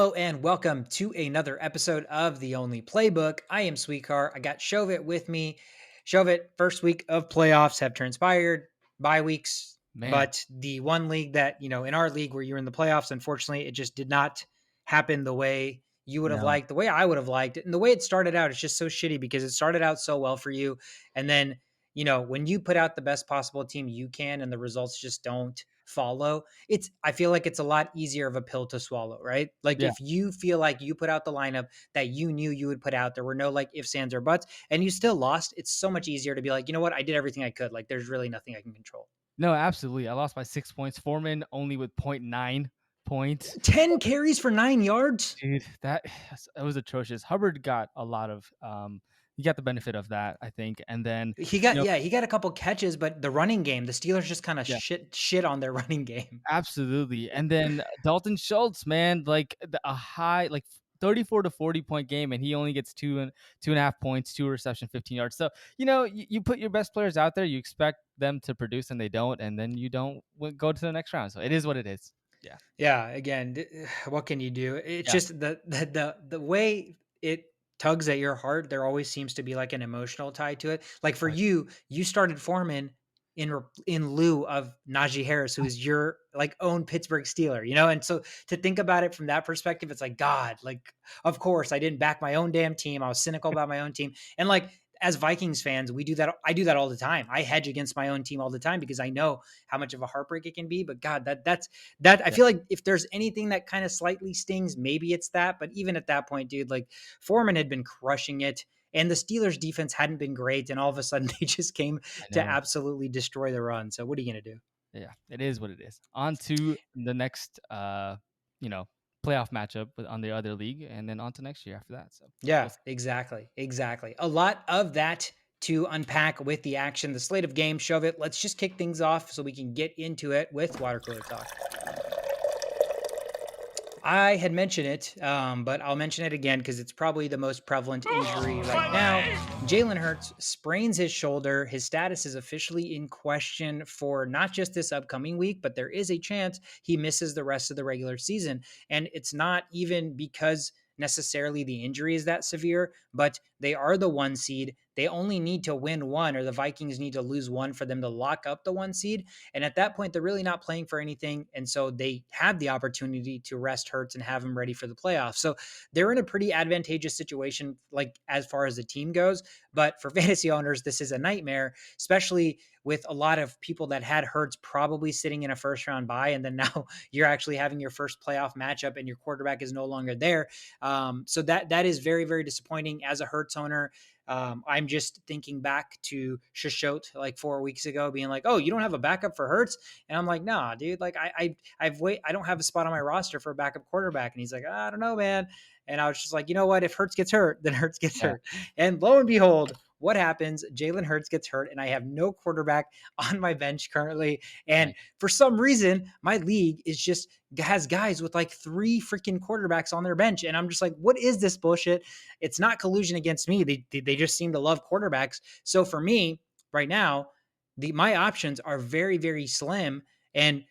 Hello and welcome to another episode of The Only Playbook. I am Sweetcar. I got Shovit with me. Shovit, first week of playoffs have transpired, bye weeks, Man, but the one league that, in our league where you're in the playoffs, unfortunately, it just did not happen the way you would have no. liked, the way I would have liked it. And the way it started out is just so shitty because it started out so well for you. And then, when you put out the best possible team you can and the results just don't follow, I feel like it's a lot easier of a pill to swallow, right? Like Yeah. if you feel like you put out the lineup that you knew you would put out, there were no like ifs, ands, or buts, and you still lost, it's so much easier to be like, you know what, I did everything I could. Like there's really nothing I can control. No, absolutely. I lost by 6 points. Foreman only with point 0.9 points. 10 carries for 9 yards. Dude, that it was atrocious. Hubbard got a lot of he got the benefit of that, I think. And then, He you got know, yeah, he got a couple catches, but the running game, the Steelers just kind of yeah, shit on their running game. absolutely. And then Dalton Schultz, man, like a high, like 34 to 40 point game, and he only gets 2.5 points, 2 reception, 15 yards. So, you put your best players out there, you expect them to produce, and they don't, and then you don't go to the next round. So it is what it is. Yeah. Yeah, again, what can you do? It's Yeah. just the way it tugs at your heart. There always seems to be like an emotional tie to it. Like for Right. you, you started Foreman in lieu of Najee Harris, who is your like own Pittsburgh Steeler, and so to think about it from that perspective, it's like God, like of course I didn't back my own damn team. I was cynical about my own team, and like as Vikings fans, we do that. I do that all the time. I hedge against my own team all the time because I know how much of a heartbreak it can be. But God, that I Yeah. feel like if there's anything that kind of slightly stings, maybe it's that. But even at that point, dude, like Foreman had been crushing it. And the Steelers defense hadn't been great. And all of a sudden they just came I to know. absolutely destroy the run. So what are you going to do? Yeah, it is what it is. On to the next, you know, playoff matchup on the other league, and then on to next year after that. So we'll Yeah, see. exactly. Exactly. A lot of that to unpack with the action, the slate of games, shove it. Let's just kick things off so we can get into it with water cooler talk. I had mentioned it, but I'll mention it again because it's probably the most prevalent injury right now. Jalen Hurts sprains his shoulder. His status is officially in question for not just this upcoming week, but there is a chance he misses the rest of the regular season. And it's not even because necessarily the injury is that severe, but they are the 1 seed. They only need to win one, or the Vikings need to lose one for them to lock up the 1 seed. And at that point, they're really not playing for anything. And so they have the opportunity to rest Hurts and have him ready for the playoffs. So they're in a pretty advantageous situation, like as far as the team goes. But for fantasy owners, this is a nightmare, especially with a lot of people that had Hurts probably sitting in a first round bye. And then now you're actually having your first playoff matchup and your quarterback is no longer there. So that is very, very disappointing as a Hurts owner. I'm just thinking back to Shishot like 4 weeks ago, being like, "Oh, you don't have a backup for Hurts," and I'm like, "Nah, dude. Like, I don't have a spot on my roster for a backup quarterback." And he's like, "I don't know, man." And I was just like, you know what? If Hurts gets hurt, then Hurts gets Yeah, hurt. And lo and behold, what happens? Jalen Hurts gets hurt, and I have no quarterback on my bench currently. And right. for some reason, my league is just has guys with like 3 freaking quarterbacks on their bench, and I'm just like, what is this bullshit? It's not collusion against me. They just seem to love quarterbacks. So for me right now, my options are very, very slim. And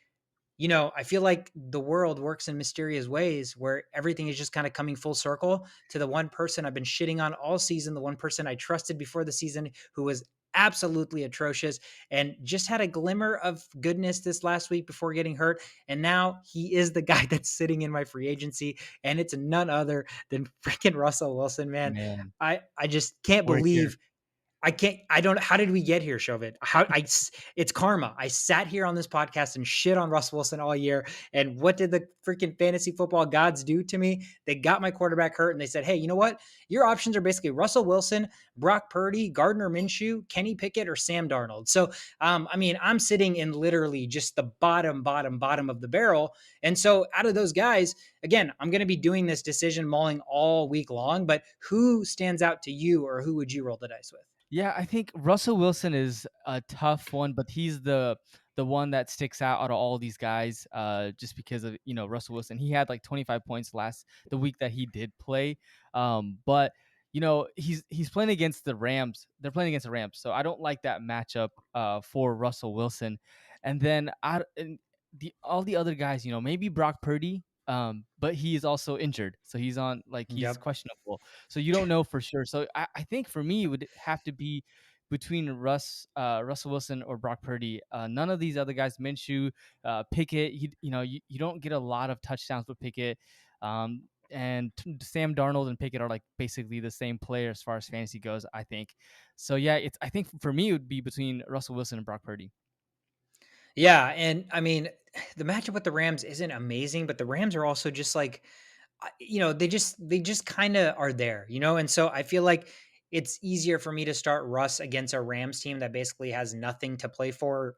I feel like the world works in mysterious ways where everything is just kind of coming full circle to the one person I've been shitting on all season, the one person I trusted before the season who was absolutely atrocious and just had a glimmer of goodness this last week before getting hurt. And now he is the guy that's sitting in my free agency. And it's none other than freaking Russell Wilson, man. Man, I just can't we're here. believe I don't, how did we get here, Shovit? It's karma. I sat here on this podcast and shit on Russ Wilson all year. And what did the freaking fantasy football gods do to me? They got my quarterback hurt and they said, hey, you know what? Your options are basically Russell Wilson, Brock Purdy, Gardner Minshew, Kenny Pickett, or Sam Darnold. So, I mean, I'm sitting in literally just the bottom of the barrel. And so out of those guys, again, I'm going to be doing this decision mulling all week long, but who stands out to you or who would you roll the dice with? Yeah, I think Russell Wilson is a tough one, but he's the one that sticks out of all these guys, just because of Russell Wilson. He had like 25 points the week that he did play, but he's playing against the Rams. They're playing against the Rams, so I don't like that matchup for Russell Wilson. And then and all the other guys, maybe Brock Purdy. but he is also injured, so he's on like he's Yep. questionable. So you don't know for sure. So I think for me it would have to be between Russell Wilson or Brock Purdy. None of these other guys, Minshew, Pickett, you don't get a lot of touchdowns with Pickett. And Sam Darnold and Pickett are like basically the same player as far as fantasy goes, I think. So yeah, I think for me it would be between Russell Wilson and Brock Purdy. Yeah, and I mean, the matchup with the Rams isn't amazing, but the Rams are also just like, they just kind of are there, and so I feel like it's easier for me to start Russ against a Rams team that basically has nothing to play for.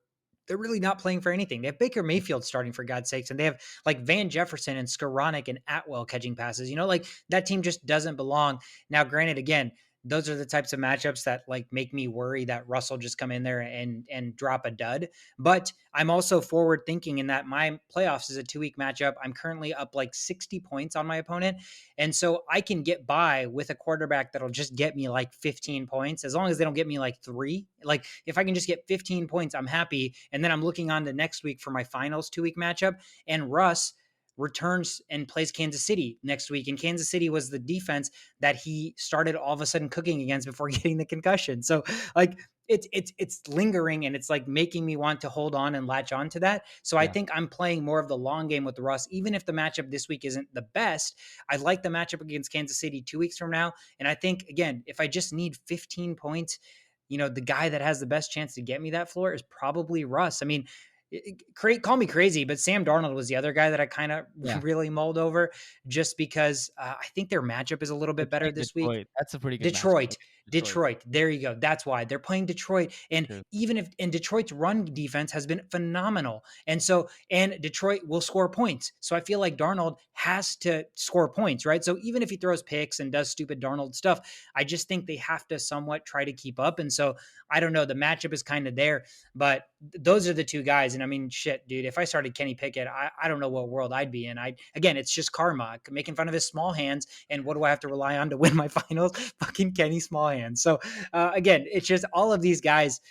They're really not playing for anything. They have Baker Mayfield starting for God's sakes, and they have like Van Jefferson and Skoranek and Atwell catching passes. Like that team just doesn't belong. Now, granted, again, those are the types of matchups that like make me worry that Russell just come in there and drop a dud. But I'm also forward thinking in that my playoffs is a 2-week matchup. I'm currently up like 60 points on my opponent. And so I can get by with a quarterback that'll just get me like 15 points as long as they don't get me like 3. Like if I can just get 15 points, I'm happy. And then I'm looking on to next week for my finals 2-week matchup. And Russ returns and plays Kansas City next week. And Kansas City was the defense that he started all of a sudden cooking against before getting the concussion. So like it's lingering and it's like making me want to hold on and latch on to that. So I Yeah. think I'm playing more of the long game with Russ, even if the matchup this week isn't the best. I like the matchup against Kansas City 2 weeks from now. And I think again, if I just need 15 points, the guy that has the best chance to get me that floor is probably Russ. I mean, call me crazy, but Sam Darnold was the other guy that I kind of Yeah. really mulled over just because I think their matchup is a little They're bit better playing this week. Detroit. That's a pretty good matchup. Detroit, Detroit. Detroit. There you go. That's why they're playing Detroit. And True. even if and Detroit's run defense has been phenomenal. And Detroit will score points. So I feel like Darnold has to score points, right? So even if he throws picks and does stupid Darnold stuff, I just think they have to somewhat try to keep up. And so I don't know. The matchup is kind of there, but those are the two guys. And I mean, shit, dude, if I started Kenny Pickett, I don't know what world I'd be in. Again, it's just karma, making fun of his small hands. And what do I have to rely on to win my finals? Fucking Kenny Smallhands. So again, it's just all of these guys.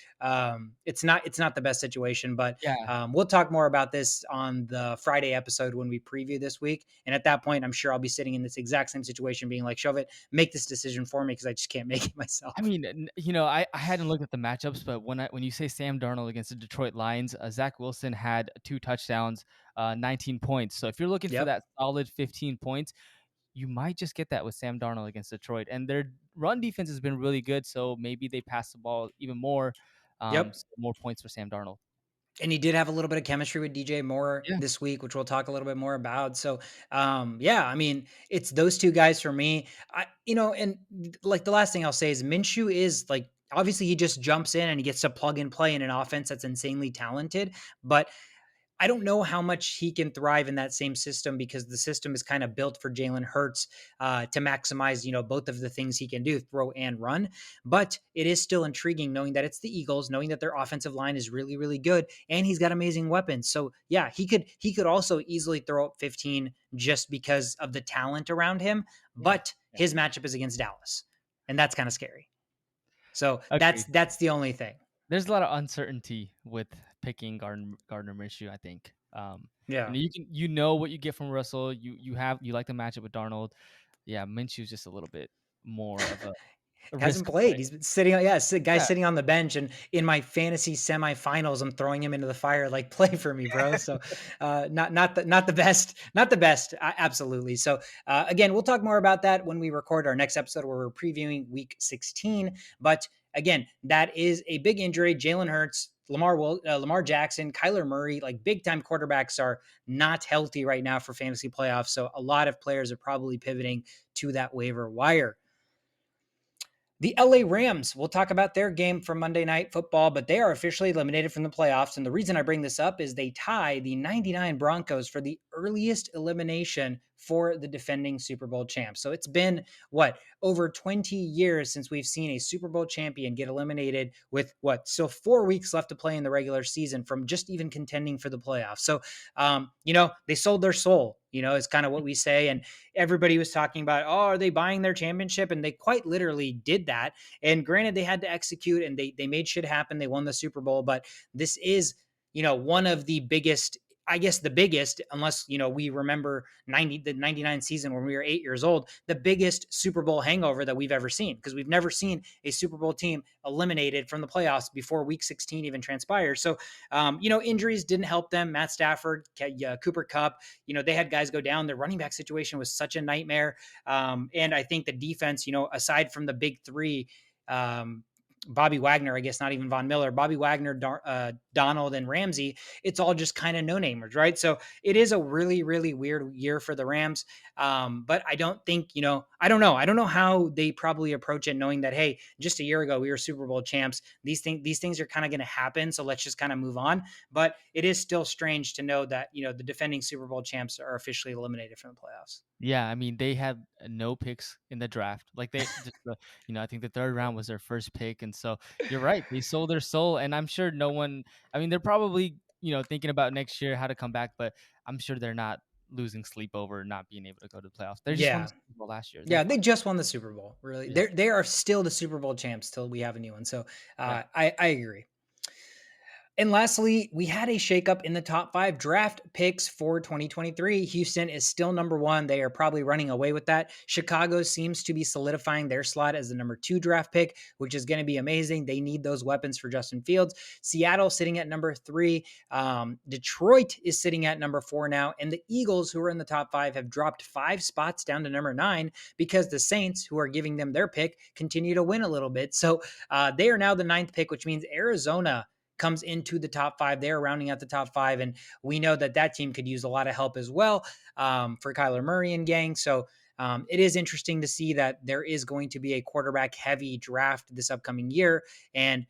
It's not the best situation, but Yeah. we'll talk more about this on the Friday episode when we preview this week. And at that point, I'm sure I'll be sitting in this exact same situation, being like, "Shove it, make this decision for me," because I just can't make it myself. I mean, I hadn't looked at the matchups, but when you say Sam Darnold against the Detroit Lions, Zach Wilson had 2 touchdowns, 19 points. So if you're looking for Yep. that solid 15 points, you might just get that with Sam Darnold against Detroit. And their run defense has been really good, so maybe they pass the ball even more. Yep. So more points for Sam Darnold. And he did have a little bit of chemistry with DJ Moore Yeah. this week, which we'll talk a little bit more about. So, yeah, I mean, it's those two guys for me. And like the last thing I'll say is Minshew is like, obviously he just jumps in and he gets to plug and play in an offense that's insanely talented, but I don't know how much he can thrive in that same system because the system is kind of built for Jalen Hurts to maximize, both of the things he can do, throw and run. But it is still intriguing knowing that it's the Eagles, knowing that their offensive line is really, really good, and he's got amazing weapons. So yeah, he could also easily throw up 15 just because of the talent around him. Yeah. But Yeah. his matchup is against Dallas, and that's kind of scary. So that's Agreed. that's the only thing. There's a lot of uncertainty with picking Gardner Minshew, I think. Yeah. You know what you get from Russell. You like the matchup with Darnold. Yeah, Minshew's just a little bit more of a Hasn't risk played. play. He's been sitting on, yeah, guy Yeah. sitting on the bench, and in my fantasy semifinals, I'm throwing him into the fire like play for me, bro. So, not the best, not the best, absolutely. So, again, we'll talk more about that when we record our next episode where we're previewing Week 16. But again, that is a big injury. Jalen Hurts, Lamar Jackson, Kyler Murray, like big time quarterbacks are not healthy right now for fantasy playoffs. So, a lot of players are probably pivoting to that waiver wire. The LA Rams, we'll talk about their game from Monday Night Football, but they are officially eliminated from the playoffs. And the reason I bring this up is they tie the 99 Broncos for the earliest elimination for the defending Super Bowl champs. So it's been, over 20 years since we've seen a Super Bowl champion get eliminated with still 4 weeks left to play in the regular season from just even contending for the playoffs. So, they sold their soul, is kind of what we say. And everybody was talking about, oh, are they buying their championship? And they quite literally did that. And granted, they had to execute and they made shit happen. They won the Super Bowl, but this is, one of the biggest I guess the biggest, unless, we remember the 99 season when we were 8 years old, the biggest Super Bowl hangover that we've ever seen, because we've never seen a Super Bowl team eliminated from the playoffs before week 16 even transpires. So, injuries didn't help them. Matt Stafford, Cooper Kupp, they had guys go down. Their running back situation was such a nightmare. And I think the defense, aside from the big three, Bobby Wagner, I guess not even Von Miller, Bobby Wagner, Donald, and Ramsey, it's all just kind of no-namers, right? So it is a really, really weird year for the Rams. But I don't think, I don't know. I don't know how they probably approach it, knowing that, hey, just a year ago, we were Super Bowl champs. These things are kind of going to happen. So let's just kind of move on. But it is still strange to know that, the defending Super Bowl champs are officially eliminated from the playoffs. Yeah, I mean, they had no picks in the draft. Like they just, I think the third round was their first pick, and so you're right. They sold their soul, and I'm sure no one. I mean, they're probably thinking about next year how to come back, but I'm sure they're not losing sleep over not being able to go to the playoffs. They just won the Yeah. Super Bowl last year. They're Yeah, fine. they just won the Super Bowl. Really, Yeah, they are still the Super Bowl champs till we have a new one. So right. I agree. And lastly, we had a shakeup in the top 5 draft picks for 2023. Houston is still number 1. They are probably running away with that. Chicago seems to be solidifying their slot as the number 2 draft pick, which is going to be amazing. They need those weapons for Justin Fields. Seattle sitting at number 3. Detroit is sitting at number 4 now. And the Eagles, who are in the top 5, have dropped 5 spots down to number 9 because the Saints, who are giving them their pick, continue to win a little bit. So they are now the 9th pick, which means Arizona comes into the top 5. They're rounding out the top 5. And we know that team could use a lot of help as well for Kyler Murray and gang. So it is interesting to see that there is going to be a quarterback heavy draft this upcoming year. And,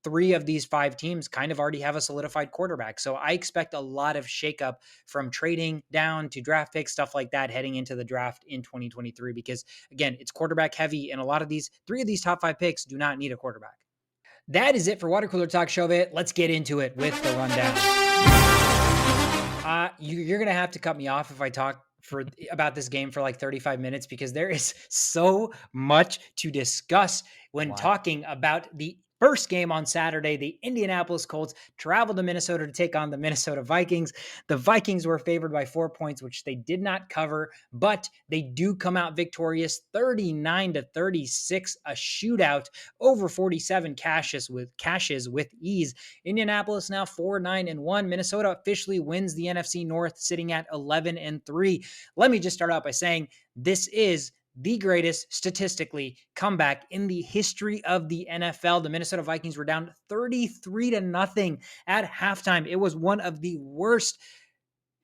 3 of these 5 teams kind of already have a solidified quarterback. So I expect a lot of shakeup from trading down to draft picks, stuff like that, heading into the draft in 2023, because again, it's quarterback heavy. And a lot of 3 of these top 5 picks do not need a quarterback. That is it for Water Cooler Talk, Shovet. Let's get into it with the rundown. You're gonna have to cut me off if I talk about this game for like 35 minutes, because there is so much to discuss when Why? talking about the first game on Saturday. The Indianapolis Colts traveled to Minnesota to take on the Minnesota Vikings. The Vikings were favored by 4 points, which they did not cover, but they do come out victorious 39-36, a shootout over 47 caches with ease. Indianapolis now 4-9-1. Minnesota officially wins the NFC North, sitting at 11-3. Let me just start out by saying this is the greatest statistically comeback in the history of the NFL. The Minnesota Vikings were down 33-0 at halftime. It was one of the worst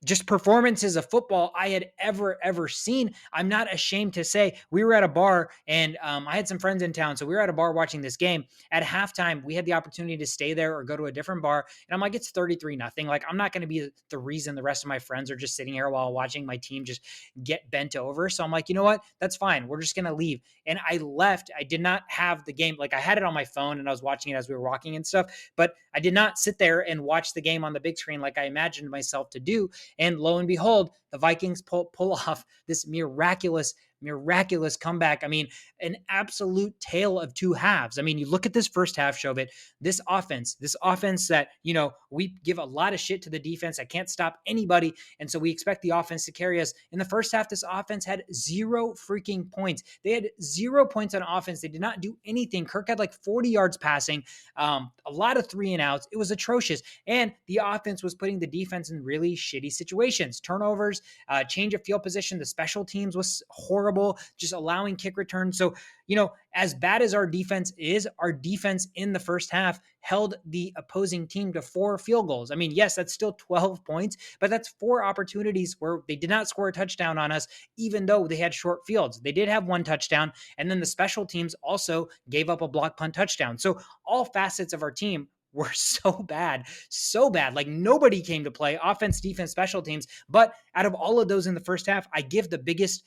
just performances of football I had ever seen. I'm not ashamed to say we were at a bar, and I had some friends in town. So we were at a bar watching this game. At halftime, we had the opportunity to stay there or go to a different bar. And I'm like, it's 33-0. Like, I'm not going to be the reason the rest of my friends are just sitting here while watching my team just get bent over. So I'm like, you know what? That's fine. We're just going to leave. And I left. I did not have the game. Like, I had it on my phone and I was watching it as we were walking and stuff, but I did not sit there and watch the game on the big screen like I imagined myself to do. And lo and behold, the Vikings pull off this miraculous comeback. I mean, an absolute tale of 2 halves. I mean, you look at this first half, Shobit, this offense that, we give a lot of shit to the defense. I can't stop anybody. And so we expect the offense to carry us. In the first half, this offense had 0 freaking points. They had 0 points on offense. They did not do anything. Kirk had like 40 yards passing, a lot of 3 and outs. It was atrocious. And the offense was putting the defense in really shitty situations, turnovers, change of field position. The special teams was horrible, just allowing kick returns. So, as bad as our defense is, our defense in the first half held the opposing team to 4 field goals. I mean, yes, that's still 12 points, but that's 4 opportunities where they did not score a touchdown on us, even though they had short fields. They did have 1 touchdown, and then the special teams also gave up a block punt touchdown. So all facets of our team were so bad. Like, nobody came to play, offense, defense, special teams. But out of all of those in the first half, I give the biggest,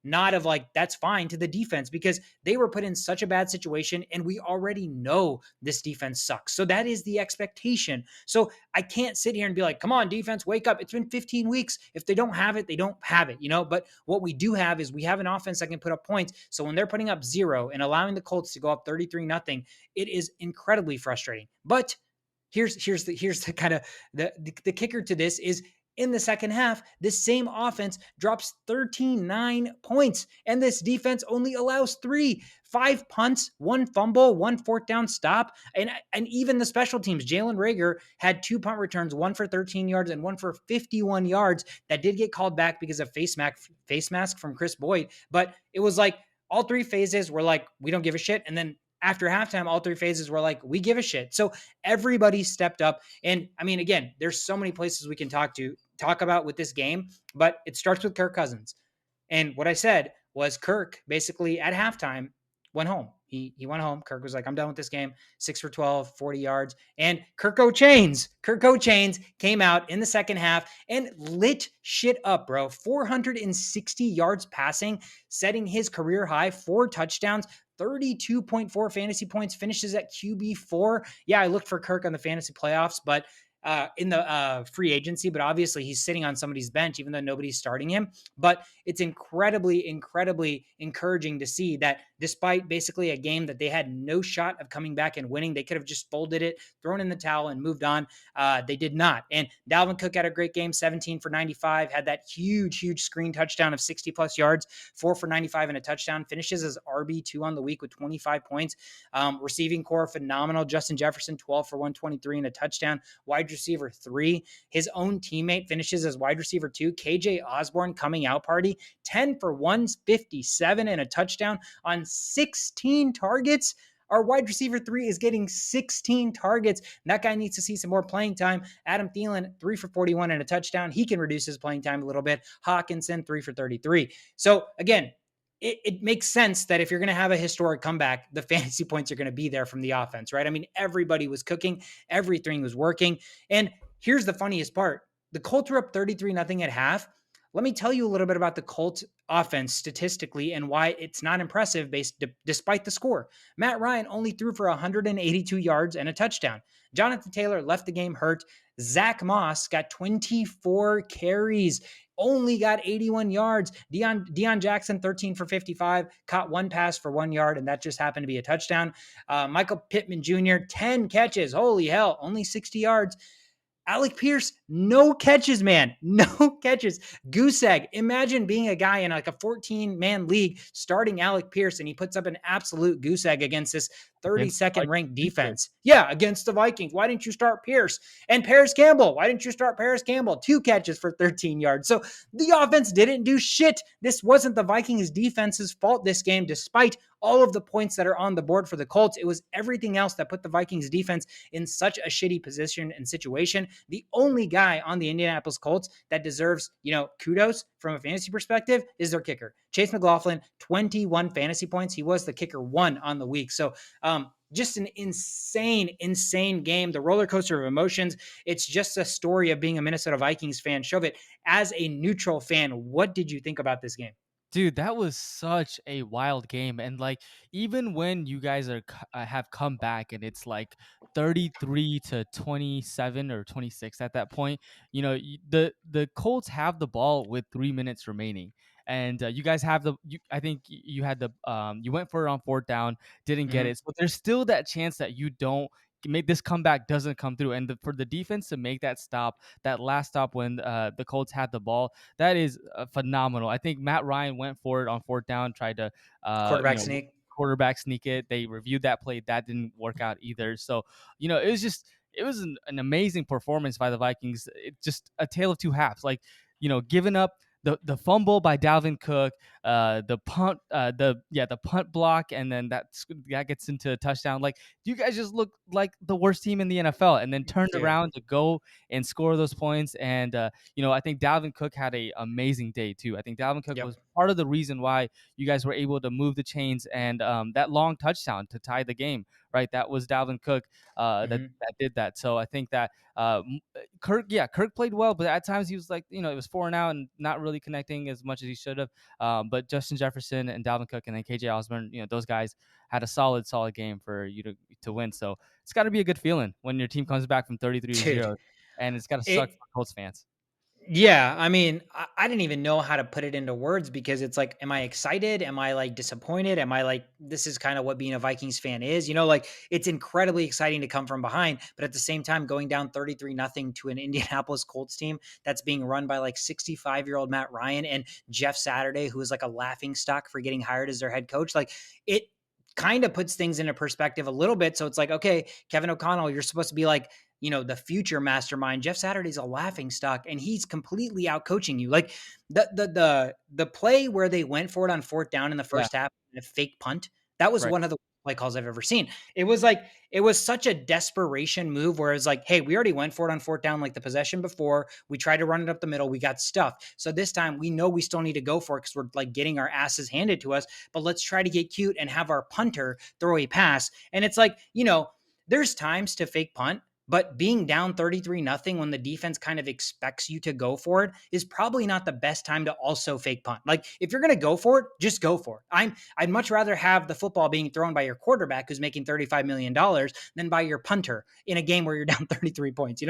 nod of like, that's fine to the defense, because they were put in such a bad situation and we already know this defense sucks. So that is the expectation. So I can't sit here and be like, come on, defense, wake up. It's been 15 weeks. If they don't have it, they don't have it, but what we do have is we have an offense that can put up points. So when they're putting up 0 and allowing the Colts to go up 33-0, it is incredibly frustrating. But Here's the kind of the kicker to this is in the second half, this same offense drops 13 points, and this defense only allows 5 punts, 1 fumble, 1 fourth down stop, and even the special teams. Jalen Rager had 2 punt returns, one for 13 yards and one for 51 yards. That did get called back because of face mask from Chris Boyd, but it was like all three phases were like, we don't give a shit, and then after halftime, all three phases were like, we give a shit. So everybody stepped up. And I mean, again, there's so many places we can talk about with this game, but it starts with Kirk Cousins. And what I said was Kirk basically at halftime went home. He went home. Kirk was like, I'm done with this game. 6 for 12, 40 yards. And Kirk O'Chains came out in the second half and lit shit up, bro. 460 yards passing, setting his career high, 4 touchdowns, 32.4 fantasy points, finishes at QB4. Yeah, I looked for Kirk on the fantasy playoffs, but in the free agency, but obviously he's sitting on somebody's bench, even though nobody's starting him. But it's incredibly, incredibly encouraging to see that despite basically a game that they had no shot of coming back and winning, they could have just folded it, thrown in the towel, and moved on. They did not. And Dalvin Cook had a great game, 17 for 95, had that huge screen touchdown of 60 plus yards, 4 for 95 and a touchdown, finishes as RB2 on the week with 25 points. Receiving core, phenomenal. Justin Jefferson, 12 for 123 and a touchdown. Wide receiver 3. His own teammate finishes as wide receiver 2. KJ Osborne coming out party, 10 for 157 and a touchdown on 16 targets. Our wide receiver 3 is getting 16 targets. And that guy needs to see some more playing time. Adam Thielen, 3 for 41 and a touchdown. He can reduce his playing time a little bit. Hawkinson, 3 for 33. So again, it makes sense that if you're going to have a historic comeback, the fantasy points are going to be there from the offense, right? I mean, everybody was cooking, everything was working. And here's the funniest part. The Colts were up 33-0 at half. Let me tell you a little bit about the Colts offense statistically and why it's not impressive despite the score. Matt Ryan only threw for 182 yards and a touchdown. Jonathan Taylor left the game hurt. Zach Moss got 24 carries, only got 81 yards. Deion Jackson, 13 for 55, caught one pass for 1 yard, and that just happened to be a touchdown. Michael Pittman Jr., 10 catches. Holy hell, only 60 yards. Alec Pierce, no catches, man. No catches. Goose egg. Imagine being a guy in like a 14-man league starting Alec Pierce, and he puts up an absolute goose egg against this 32nd ranked defense. Yeah, against the Vikings. Why didn't you start Pierce? And Paris Campbell. Why didn't you start Paris Campbell? 2 catches for 13 yards. So the offense didn't do shit. This wasn't the Vikings defense's fault this game, despite all of the points that are on the board for the Colts. It was everything else that put the Vikings defense in such a shitty position and situation. The only guy on the Indianapolis Colts that deserves, kudos from a fantasy perspective is their kicker. Chase McLaughlin, 21 fantasy points. He was the kicker 1 on the week. So just an insane game. The roller coaster of emotions. It's just a story of being a Minnesota Vikings fan. Shovit, as a neutral fan, what did you think about this game? Dude, that was such a wild game, and like even when you guys have come back and it's like 33-27 or 26 at that point, the Colts have the ball with 3 minutes remaining, and you guys have I think you had you went for it on fourth down, didn't get Mm-hmm. it, so there's still that chance that you don't make this comeback doesn't come through, and for the defense to make that last stop when the Colts had the ball, that is phenomenal. I think Matt Ryan went for it on fourth down, tried to, uh, you Quarterback know, sneak. quarterback sneak it. They reviewed that play. That didn't work out either. So, it was an amazing performance by the Vikings. It's just a tale of two halves. Like, giving up the fumble by Dalvin Cook, the punt block, and then that gets into a touchdown. Like, you guys just look like the worst team in the NFL, and then turned Dude. around to go and score those points. And I think Dalvin Cook had a amazing day too. I think Dalvin Cook Yep. was part of the reason why you guys were able to move the chains, and that long touchdown to tie the game. Right, that was Dalvin Cook Mm-hmm. that did that. So I think that Kirk played well, but at times he was like, it was 4 and out and not really connecting as much as he should have. But Justin Jefferson and Dalvin Cook and then KJ Osborne, those guys had a solid game for you to win. So it's got to be a good feeling when your team comes back from 33 to Dude. 0, and it's got to suck It for Colts fans. Yeah, I mean, I didn't even know how to put it into words because it's like, am I excited? Am I like disappointed? Am I like, this is kind of what being a Vikings fan is? Like it's incredibly exciting to come from behind, but at the same time, going down 33 nothing to an Indianapolis Colts team that's being run by like 65-year-old Matt Ryan and Jeff Saturday, who is like a laughing stock for getting hired as their head coach. Like it kind of puts things into perspective a little bit. So it's like, okay, Kevin O'Connell, you're supposed to be like, the future mastermind. Jeff Saturday's a laughing stock and he's completely out coaching you. Like the play where they went for it on fourth down in the Yeah, first half, a fake punt, that was right. one of the play calls I've ever seen. It was such a desperation move where it was like, hey, we already went for it on fourth down like the possession before. We tried to run it up the middle. We got stuffed. So this time we know we still need to go for it because we're like getting our asses handed to us. But let's try to get cute and have our punter throw a pass. And it's like, there's times to fake punt, but being down 33 nothing when the defense kind of expects you to go for it is probably not the best time to also fake punt. Like if you're going to go for it, just go for it. I'd much rather have the football being thrown by your quarterback who's making $35 million than by your punter in a game where you're down 33 points,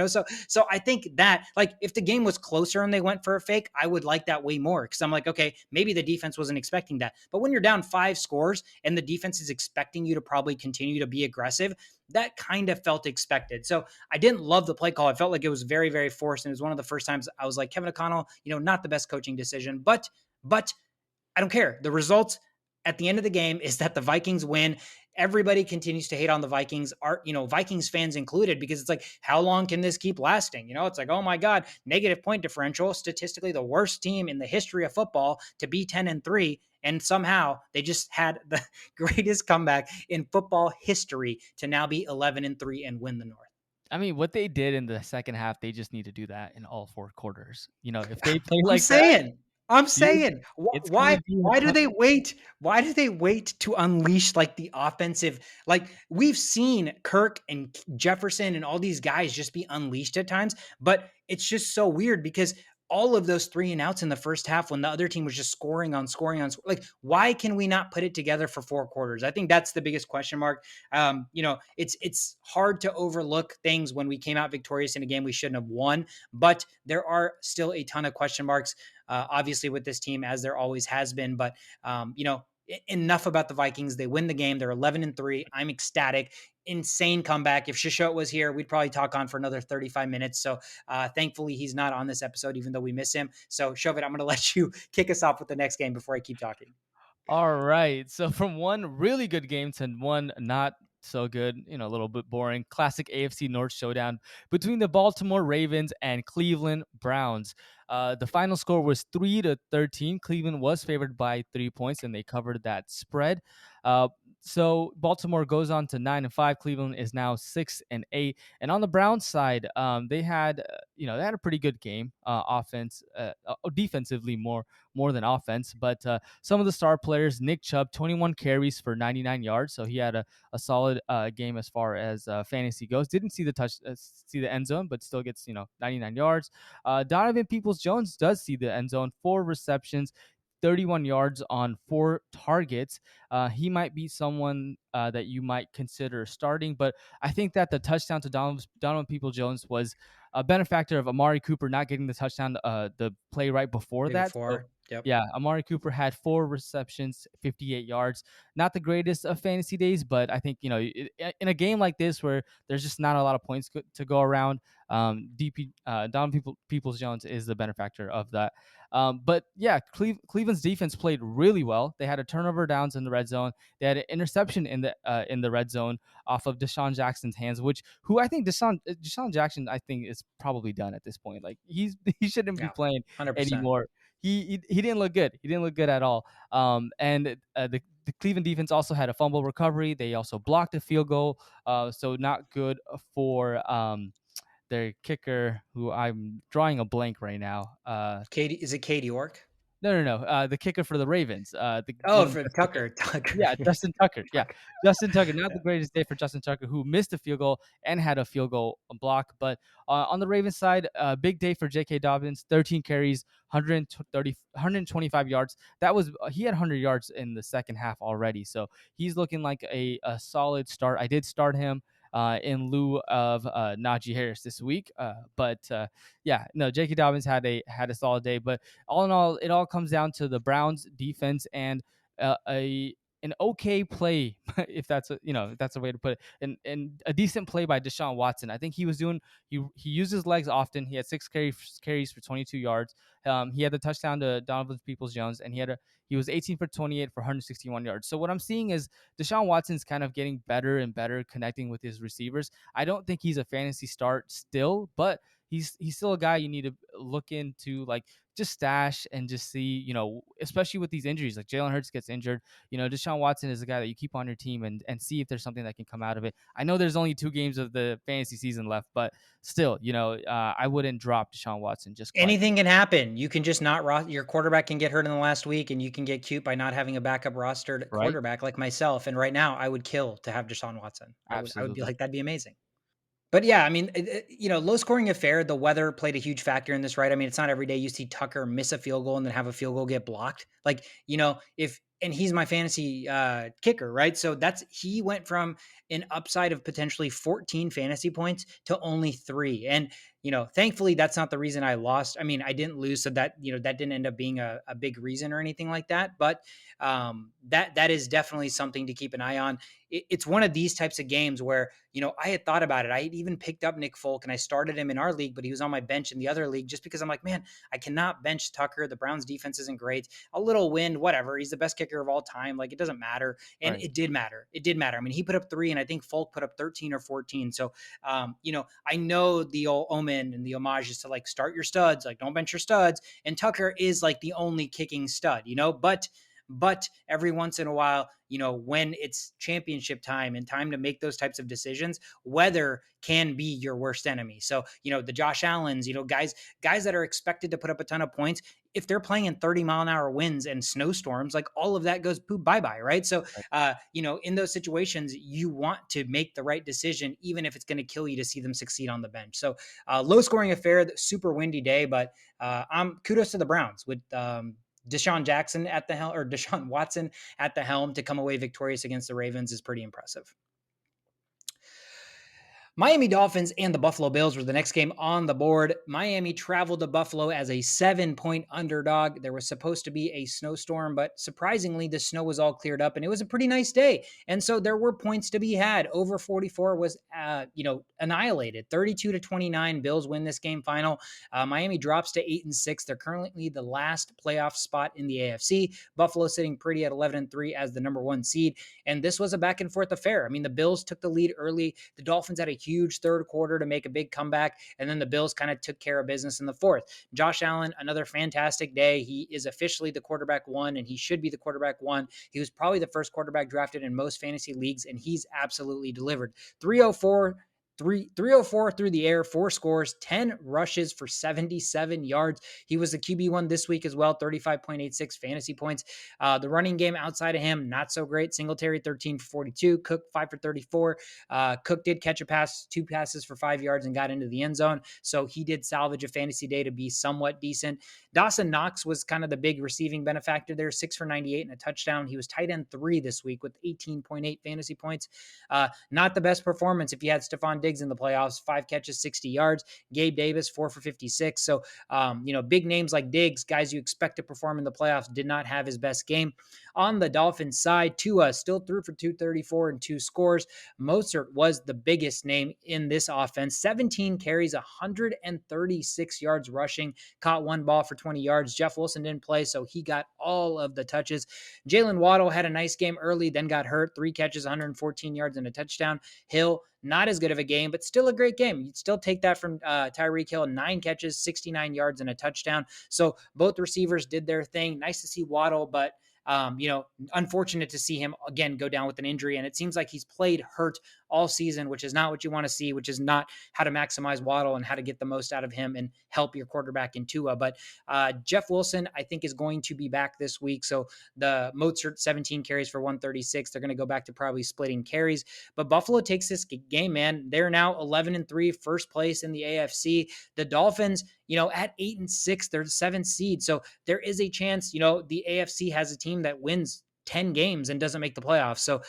So I think that like if the game was closer and they went for a fake, I would like that way more because I'm like, okay, maybe the defense wasn't expecting that. But when you're down 5 scores and the defense is expecting you to probably continue to be aggressive, that kind of felt expected. So I didn't love the play call. I felt like it was very, very forced. And it was one of the first times I was like, Kevin O'Connell, not the best coaching decision, but I don't care. The result at the end of the game is that the Vikings win. Everybody continues to hate on the Vikings, Vikings fans included, because it's like, how long can this keep lasting? It's like, oh my God, negative point differential, statistically the worst team in the history of football to be 10-3. And somehow they just had the greatest comeback in football history to now be 11-3 and win the North. I mean, what they did in the second half, they just need to do that in all 4 quarters. If they play I'm like that, saying, I'm you're saying, it's why gonna be why a do tough. they wait? Why do they wait to unleash like the offensive? Like we've seen Kirk and Jefferson and all these guys just be unleashed at times, but it's just so weird because all of those 3-and-outs in the first half when the other team was just scoring on scoring on like why can we not put it together for 4 quarters? I think that's the biggest question mark. It's hard to overlook things when we came out victorious in a game we shouldn't have won, but there are still a ton of question marks, obviously, with this team, as there always has been. But, enough about the Vikings. They win the game. They're 11-3. I'm ecstatic. Insane comeback. If Shishot was here, we'd probably talk on for another 35 minutes. So thankfully, he's not on this episode, even though we miss him. So, Shovit, I'm going to let you kick us off with the next game before I keep talking. All right. So from one really good game to one not so good, a little bit boring, classic AFC North showdown between the Baltimore Ravens and Cleveland Browns. The final score was 3-13. Cleveland was favored by 3 points, and they covered that spread. So Baltimore goes on to 9-5. Cleveland is now 6-8. And on the Browns side, they had a pretty good game, defensively more than offense. But some of the star players, Nick Chubb, 21 carries for 99 yards, so he had a solid game as far as fantasy goes. Didn't see see the end zone, but still gets 99 yards. Donovan Peoples-Jones does see the end zone, 4 receptions, 31 yards on 4 targets. He might be someone that you might consider starting, but I think that the touchdown to Donovan Peoples-Jones was a benefactor of Amari Cooper not getting the touchdown the play right before that. So, Before. Yep. yeah, Amari Cooper had 4 receptions, 58 yards. Not the greatest of fantasy days, but I think, in a game like this where there's just not a lot of points to go around, Donovan Peoples-Jones is the benefactor of that. But yeah, Cleveland's defense played really well. They had a turnover downs in the red zone. They had an interception in the red zone off of Deshaun Jackson's hands, who I think Deshaun Jackson, I think, is probably done at this point. Like he shouldn't be Yeah. playing 100%. anymore. He didn't look good. He didn't look good at all. And the Cleveland defense also had a fumble recovery. They also blocked a field goal. So not good for their kicker, who I'm drawing a blank right now. Katie, is it Katie York? No. The kicker for the Ravens. The Oh, one for Justin Tucker. Tucker. Tucker. Yeah, Justin Tucker. Yeah, Tucker. Justin Tucker. Not the greatest day for Justin Tucker, who missed a field goal and had a field goal block. But on the Ravens side, big day for J.K. Dobbins. 13 carries, 125 yards. He had 100 yards in the second half already. So he's looking like a solid start. I did start him. in lieu of Najee Harris this week. Yeah, no, J.K. Dobbins had a solid day, but all in all, it all comes down to the Browns defense and a an okay play, if that's if that's a way to put it, and a decent play by Deshaun Watson. I think he used his legs often. He had six carries for 22 yards. He had the touchdown to Donovan Peoples-Jones, and he was 18 for 28 for 161 yards. So what I'm seeing is Deshaun Watson's kind of getting better and better connecting with his receivers. I don't think he's a fantasy start still, but he's still a guy you need to look into, like just stash and just see, especially with these injuries. Like Jalen Hurts gets injured, Deshaun Watson is a guy that you keep on your team and see if there's something that can come out of it. I know there's only 2 games of the fantasy season left, but still, I wouldn't drop Deshaun Watson just quietly. Anything can happen. You can just not your quarterback can get hurt in the last week, and you can get cute by not having a backup rostered Right? quarterback like myself. And right now, I would kill to have Deshaun Watson. I would be Absolutely. like, that'd be amazing. But yeah, I mean, low scoring affair. The weather played a huge factor in this, right? I mean, it's not every day you see Tucker miss a field goal and then have a field goal get blocked. Like, if and he's my fantasy kicker, right? So he went from an upside of potentially 14 fantasy points to only 3. And thankfully that's not the reason I lost. I mean, I didn't lose, so that that didn't end up being a big reason or anything like that. But that is definitely something to keep an eye on. It's one of these types of games where I had thought about it. I had even picked up Nick Folk and I started him in our league, but he was on my bench in the other league just because I'm like, man, I cannot bench Tucker. The Browns defense isn't great. A little wind, whatever. He's the best kicker of all time. Like, it doesn't matter. And Right. it did matter. It did matter. I mean, he put up 3 and I think Folk put up 13 or 14. So, I know the old omen and the homage is to like start your studs, like don't bench your studs. And Tucker is like the only kicking stud, but every once in a while, when it's championship time and time to make those types of decisions, weather can be your worst enemy. So, the Josh Allens, guys that are expected to put up a ton of points, if they're playing in 30-mile-an-hour winds and snowstorms, like all of that goes poop bye-bye, right? So, Right. in those situations, you want to make the right decision, even if it's going to kill you to see them succeed on the bench. So, low scoring affair, super windy day, but I'm kudos to the Browns with Deshaun Jackson at the helm, or Deshaun Watson at the helm, to come away victorious against the Ravens is pretty impressive. Miami Dolphins and the Buffalo Bills were the next game on the board. Miami traveled to Buffalo as a 7-point underdog. There was supposed to be a snowstorm, but surprisingly, the snow was all cleared up and it was a pretty nice day. And so there were points to be had. Over 44 was, annihilated. 32-29. Bills win this game final. Miami drops to 8-6. They're currently the last playoff spot in the AFC. Buffalo sitting pretty at 11-3 as the number 1 seed. And this was a back and forth affair. I mean, the Bills took the lead early. The Dolphins had a huge third quarter to make a big comeback, and then the Bills kind of took care of business in the fourth. Josh Allen, another fantastic day. He is officially the quarterback 1, and he should be the quarterback 1. He was probably the first quarterback drafted in most fantasy leagues, and he's absolutely delivered. 304 through the air, 4 scores, 10 rushes for 77 yards. He was the QB1 this week as well, 35.86 fantasy points. The running game outside of him, not so great. Singletary, 13 for 42. Cook, 5 for 34. Cook did catch a pass, 2 passes for 5 yards and got into the end zone. So he did salvage a fantasy day to be somewhat decent. Dawson Knox was kind of the big receiving benefactor there, 6 for 98 and a touchdown. He was tight end 3 this week with 18.8 fantasy points. Not the best performance if you had Stephon Diggs in the playoffs, 5 catches, 60 yards. Gabe Davis, 4 for 56. So, big names like Diggs, guys you expect to perform in the playoffs, did not have his best game. On the Dolphins side, Tua still threw for 234 and 2 scores. Mostert was the biggest name in this offense. 17 carries, 136 yards rushing, caught 1 ball for 20 yards. Jeff Wilson didn't play, so he got all of the touches. Jalen Waddle had a nice game early, then got hurt. 3 catches, 114 yards and a touchdown. Hill, not as good of a game, but still a great game. You'd still take that from Tyreek Hill. 9 catches, 69 yards and a touchdown. So both receivers did their thing. Nice to see Waddle, but unfortunate to see him again go down with an injury. And it seems like he's played hurt all season, which is not what you want to see, which is not how to maximize Waddle and how to get the most out of him and help your quarterback in Tua. But Jeff Wilson, I think, is going to be back this week. So the Mozart, 17 carries for 136. They're going to go back to probably splitting carries. But Buffalo takes this game, man. They're now 11-3, first place in the AFC. The Dolphins, at 8-6, they're the 7th seed. So there is a chance, the AFC has a team that wins 10 games and doesn't make the playoffs. So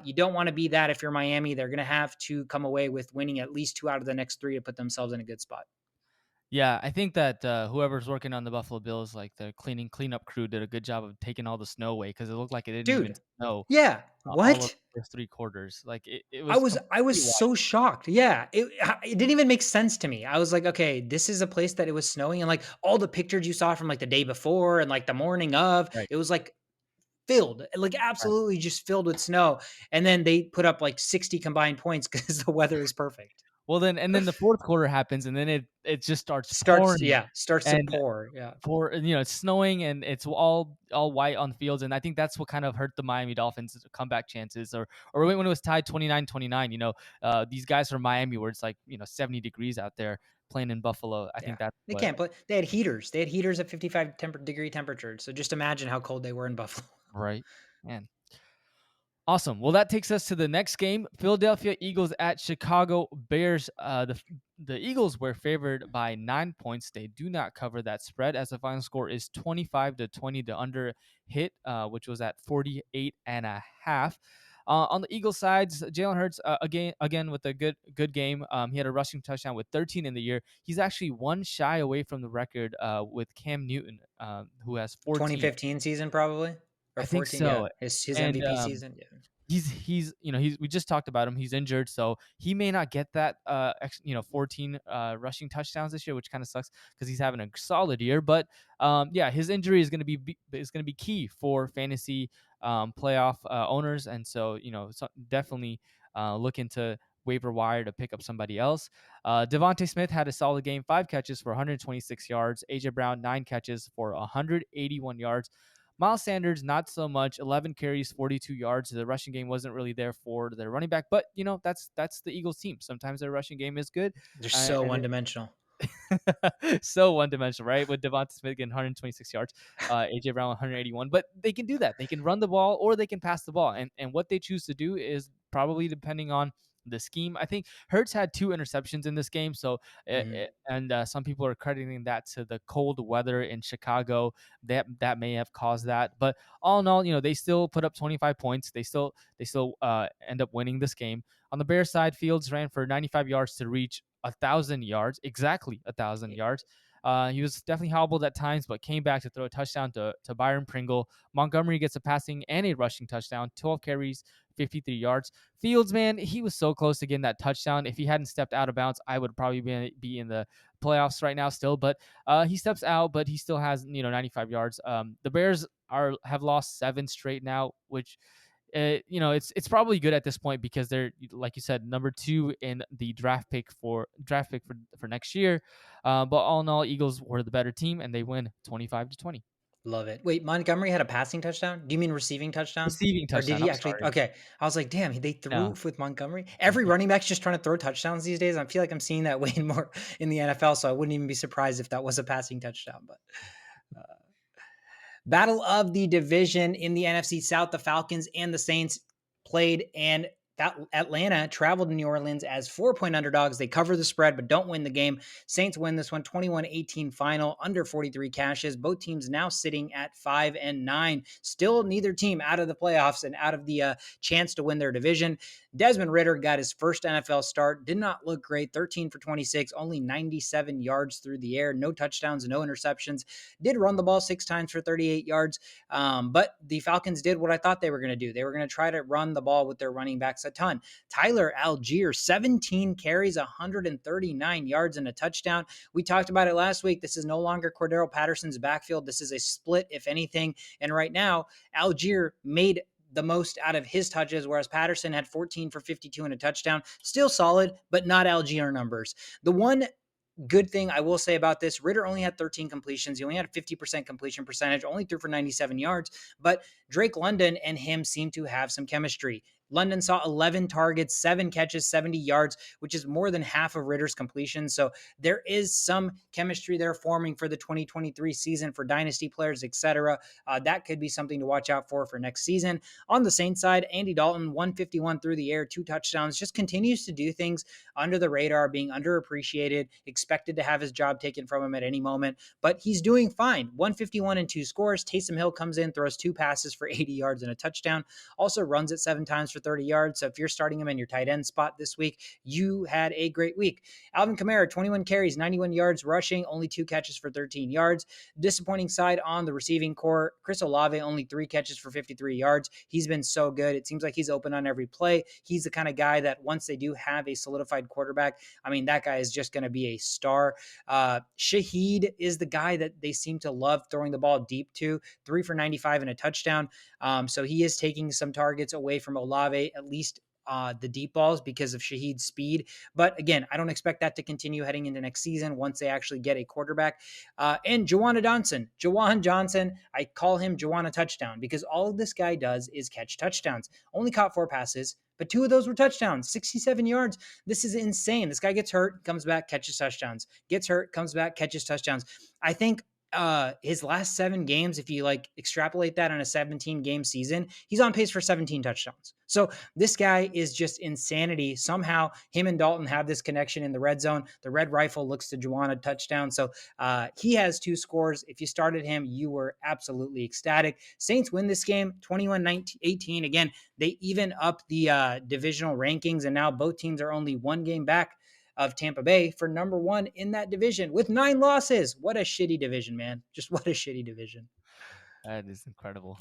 you don't want to be that if you're Miami. They're going to have to come away with winning at least 2 out of the next 3 to put themselves in a good spot. Yeah, I think that whoever's working on the Buffalo Bills, like the cleanup crew, did a good job of taking all the snow away because it looked like it didn't even Dude, snow yeah, all of what? the first 3 quarters. Like it I was was I was completely so wild. shocked. Yeah, it didn't even make sense to me. I was like, okay, this is a place that it was snowing, and like all the pictures you saw from like the day before and like the morning of, Right, it was like filled, like right. absolutely just filled with snow. And then they put up like 60 combined points because the weather is perfect. Well, then the fourth quarter happens, and then it just starts Starts, pouring, yeah, starts to and pour. Yeah, it's snowing and it's all white on the fields, and I think that's what kind of hurt the Miami Dolphins' comeback chances, or when it was tied 29-29. These guys from Miami, where it's like 70 degrees out there playing in Buffalo. I yeah. think that's They what. can't play. They had heaters. They had heaters at 55 degree temperature. So just imagine how cold they were in Buffalo. Right, man. Awesome. Well, that takes us to the next game: Philadelphia Eagles at Chicago Bears. The Eagles were favored by 9 points. They do not cover that spread, as the final score is 25-20. The under hit, which was at 48.5. On the Eagles sides, Jalen Hurts again with a good game. He had a rushing touchdown with 13 in the year. He's actually one shy away from the record with Cam Newton, who has 14. 2015 season probably, or I think 14. Yeah, so. his And MVP season. Yeah. he's we just talked about him. He's injured, so he may not get that 14 rushing touchdowns this year, which kind of sucks because he's having a solid year. But yeah, his injury is going to be key for fantasy playoff owners, and so definitely look into waiver wire to pick up somebody else. Devontae Smith had a solid game, 5 catches for 126 yards. AJ Brown 9 catches for 181 yards. Miles Sanders, not so much. 11 carries, 42 yards. The rushing game wasn't really there for their running back, but that's the Eagles team. Sometimes their rushing game is good, They're so and one dimensional. so one dimensional, right? With Devonta Smith getting 126 yards, AJ Brown 181, but they can do that. They can run the ball or they can pass the ball, and what they choose to do is probably depending on the scheme. I think Hurts had 2 interceptions in this game, so Mhm. and some people are crediting that to the cold weather in Chicago. That may have caused that, but all in all, they still put up 25 points. They still end up winning this game. On the Bears side, Fields ran for 95 yards to reach 1,000 yards, exactly 1,000 yards. He was definitely hobbled at times, but came back to throw a touchdown to Byron Pringle. Montgomery gets a passing and a rushing touchdown, 12 carries, 53 yards. Fields, man, he was so close to getting that touchdown. If he hadn't stepped out of bounds, I would probably be in the playoffs right now still. But he steps out, but he still has 95 yards. The Bears have lost 7 straight now, which it's probably good at this point because they're, like you said, number 2 in the draft pick for next year. But all in all, Eagles were the better team and they win 25-20. Love it. Wait, Montgomery had a passing touchdown? Do you mean receiving touchdown? Receiving Or did touchdown. he I'm actually? sorry. Okay. I was like, damn, they threw No. with Montgomery. Every Yeah. running back's just trying to throw touchdowns these days. I feel like I'm seeing that way more in the NFL. So I wouldn't even be surprised if that was a passing touchdown. But battle of the division in the NFC South, the Falcons and the Saints played, and that Atlanta traveled to New Orleans as 4-point underdogs. They cover the spread, but don't win the game. Saints win this one 21-18 final, under 43 cashes. Both teams now sitting at 5-9. Still neither team out of the playoffs and out of the chance to win their division. Desmond Ridder got his first NFL start. Did not look great. 13 for 26, only 97 yards through the air. No touchdowns, no interceptions. Did run the ball 6 times for 38 yards. But the Falcons did what I thought they were going to do. They were going to try to run the ball with their running backs a ton. Tyler Algier, 17 carries, 139 yards and a touchdown. We talked about it last week. This is no longer Cordero Patterson's backfield. This is a split, if anything. And right now, Algier made the most out of his touches, whereas Patterson had 14 for 52 and a touchdown. Still solid, but not Algier numbers. The one good thing I will say about this, Ridder only had 13 completions. He only had a 50% completion percentage, only threw for 97 yards. But Drake London and him seem to have some chemistry. London saw 11 targets, 7 catches, 70 yards, which is more than half of Ritter's completion. So there is some chemistry there forming for the 2023 season for dynasty players, etc. That could be something to watch out for next season. On the Saints side, Andy Dalton, 151 through the air, 2 touchdowns, just continues to do things under the radar, being underappreciated, expected to have his job taken from him at any moment, but he's doing fine. 151 and 2 scores. Taysom Hill comes in, throws 2 passes for 80 yards and a touchdown, also runs it 7 times for 30 yards. So if you're starting him in your tight end spot this week, you had a great week. Alvin Kamara, 21 carries, 91 yards rushing, only 2 catches for 13 yards. Disappointing side on the receiving core. Chris Olave, only 3 catches for 53 yards. He's been so good. It seems like he's open on every play. He's the kind of guy that once they do have a solidified quarterback, I mean, that guy is just going to be a star. Shaheed is the guy that they seem to love throwing the ball deep to, 3 for 95 and a touchdown. So he is taking some targets away from Olave, at least the deep balls, because of Shaheed's speed. But again, I don't expect that to continue heading into next season once they actually get a quarterback. And Juwan Johnson, I call him Juwan Touchdown because all this guy does is catch touchdowns. Only caught 4 passes, but 2 of those were touchdowns, 67 yards. This is insane. This guy gets hurt, comes back, catches touchdowns. Gets hurt, comes back, catches touchdowns. I think his last 7 games, if you like extrapolate that on a 17-game season, he's on pace for 17 touchdowns. So this guy is just insanity. Somehow him and Dalton have this connection in the red zone. The red rifle looks to Juwan a touchdown. So he has 2 scores. If you started him, you were absolutely ecstatic. Saints win this game 21-18. Again, they even up the divisional rankings, and now both teams are only 1 game back of Tampa Bay for number 1 in that division with 9 losses. What a shitty division, man. Just what a shitty division. That is incredible.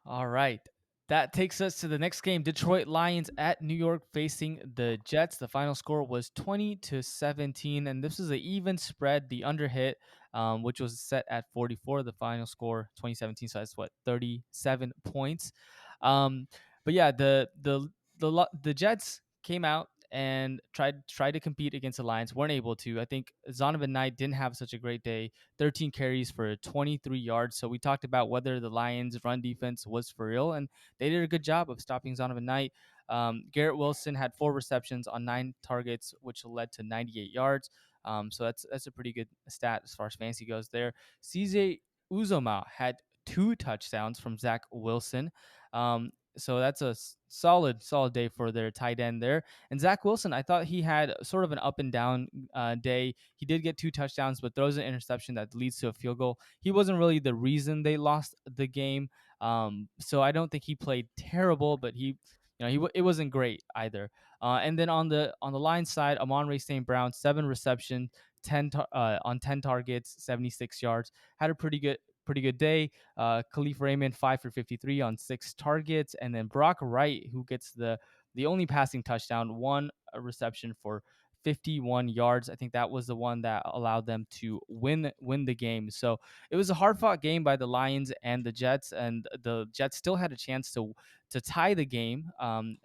All right. That takes us to the next game. Detroit Lions at New York facing the Jets. The final score was 20-17, and this is an even spread. The under hit, which was set at 44. The final score 2017, so that's what 37 points. But yeah, the Jets came out and tried to compete against the Lions. Weren't able to. I think Zonovan Knight didn't have such a great day. 13 carries for 23 yards. So we talked about whether the Lions' run defense was for real, and they did a good job of stopping Zonovan Knight. Garrett Wilson had 4 receptions on 9 targets, which led to 98 yards. So that's a pretty good stat as far as fantasy goes there. CJ Uzoma had 2 touchdowns from Zach Wilson. So that's a solid day for their tight end there. And Zach Wilson, I thought he had sort of an up and down day. He did get 2 touchdowns, but throws an interception that leads to a field goal. He wasn't really the reason they lost the game. So I don't think he played terrible, but it wasn't great either. And then on the Lions side, Amon-Ra St. Brown, 7 receptions, 10 targets, 76 yards, had a pretty good day. Khalif Raymond 5 for 53 on 6 targets, and then Brock Wright, who gets the only passing touchdown, 1 reception for 51 yards. I think that was the one that allowed them to win the game. So it was a hard fought game by the Lions and the Jets, and the Jets still had a chance to tie the game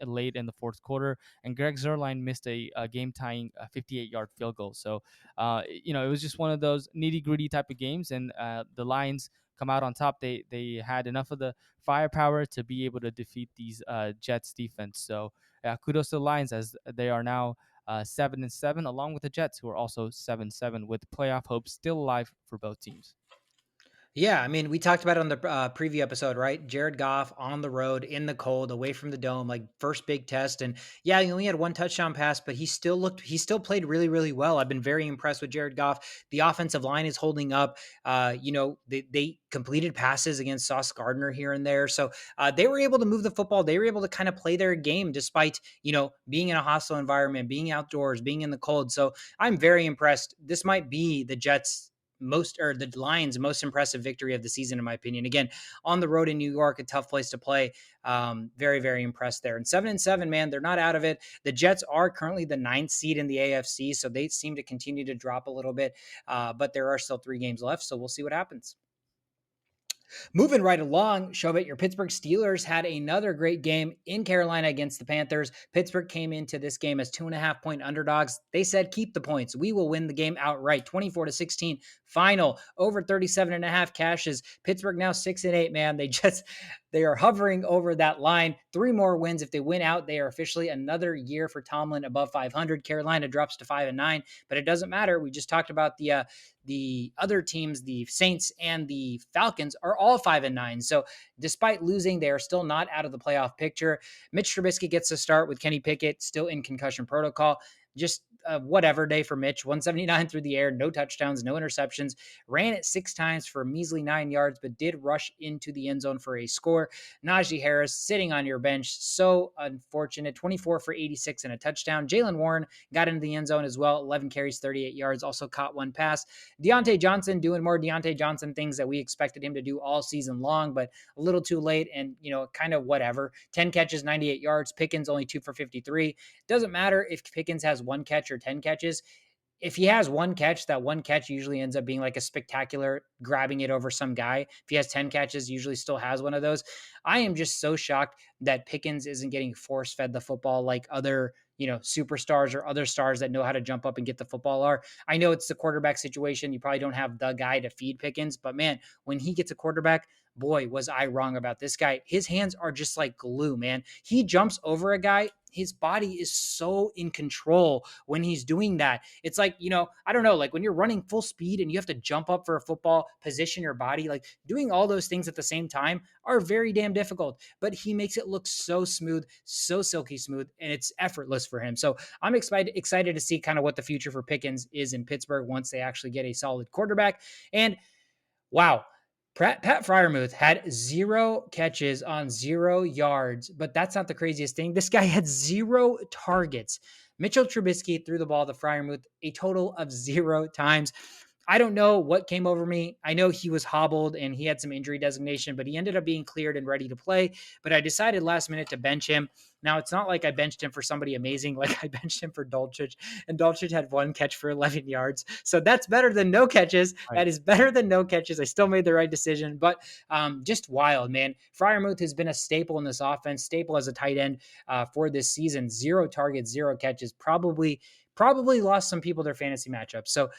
late in the fourth quarter. And Greg Zuerlein missed a game tying 58-yard field goal. So it was just one of those nitty gritty type of games, and the Lions come out on top. They had enough of the firepower to be able to defeat these Jets defense. So kudos to the Lions, as they are now 7-7, along with the Jets, who are also 7-7, with playoff hopes still alive for both teams. Yeah, I mean, we talked about it on the preview episode, right? Jared Goff on the road in the cold, away from the dome, like first big test. And yeah, he only had 1 touchdown pass, but he still played really, really well. I've been very impressed with Jared Goff. The offensive line is holding up. They completed passes against Sauce Gardner here and there. So they were able to move the football. They were able to kind of play their game despite, being in a hostile environment, being outdoors, being in the cold. So I'm very impressed. This might be the the Lions' most impressive victory of the season, in my opinion. Again, on the road in New York, a tough place to play. Very, very impressed there. And 7-7, man, they're not out of it. The Jets are currently the 9th seed in the AFC, so they seem to continue to drop a little bit. But there are still 3 games left, so we'll see what happens. Moving right along, Shobit, your Pittsburgh Steelers had another great game in Carolina against the Panthers. Pittsburgh came into this game as 2.5-point underdogs. They said, keep the points. We will win the game outright. 24-16 final, over 37.5 cashes. Pittsburgh now 6-8, man. They are hovering over that line. 3 more wins. If they win out, they are officially another year for Tomlin above 500. Carolina drops to 5-9, but it doesn't matter. We just talked about the other teams, the Saints and the Falcons, are all 5-9. So despite losing, they are still not out of the playoff picture. Mitch Trubisky gets to start with Kenny Pickett still in concussion protocol. Just whatever day for Mitch. 179 through the air, no touchdowns, no interceptions. Ran it 6 times for a measly 9 yards, but did rush into the end zone for a score. Najee Harris sitting on your bench. So unfortunate. 24 for 86 and a touchdown. Jaylen Warren got into the end zone as well. 11 carries, 38 yards. Also caught one pass. Deontay Johnson doing more Deontay Johnson things that we expected him to do all season long, but a little too late and, kind of whatever. 10 catches, 98 yards. Pickens only 2 for 53. Doesn't matter if Pickens has 1 catch or 10 catches. If he has 1 catch, that 1 catch usually ends up being like a spectacular grabbing it over some guy. If he has 10 catches, usually still has one of those. I am just so shocked that Pickens isn't getting force fed the football like other, superstars or other stars that know how to jump up and get the football are. I know it's the quarterback situation. You probably don't have the guy to feed Pickens, but man, when he gets a quarterback, boy, was I wrong about this guy. His hands are just like glue, man. He jumps over a guy. His body is so in control when he's doing that. It's like, I don't know, like when you're running full speed and you have to jump up for a football, position your body, like doing all those things at the same time are very damn difficult. But he makes it look so smooth, so silky smooth, and it's effortless for him. So I'm excited to see kind of what the future for Pickens is in Pittsburgh once they actually get a solid quarterback. And wow, Pat Freiermuth had 0 catches on 0 yards, but that's not the craziest thing. This guy had 0 targets. Mitchell Trubisky threw the ball to Freiermuth a total of 0 times. I don't know what came over me. I know he was hobbled and he had some injury designation, but he ended up being cleared and ready to play. But I decided last minute to bench him. Now, it's not like I benched him for somebody amazing. Like I benched him for Dolchich, and Dolchich had 1 catch for 11 yards. So that's better than no catches. Right. That is better than no catches. I still made the right decision, but just wild, man. Freiermuth has been a staple in this offense, staple as a tight end for this season. 0 targets, 0 catches. Probably lost some people their fantasy matchups. So,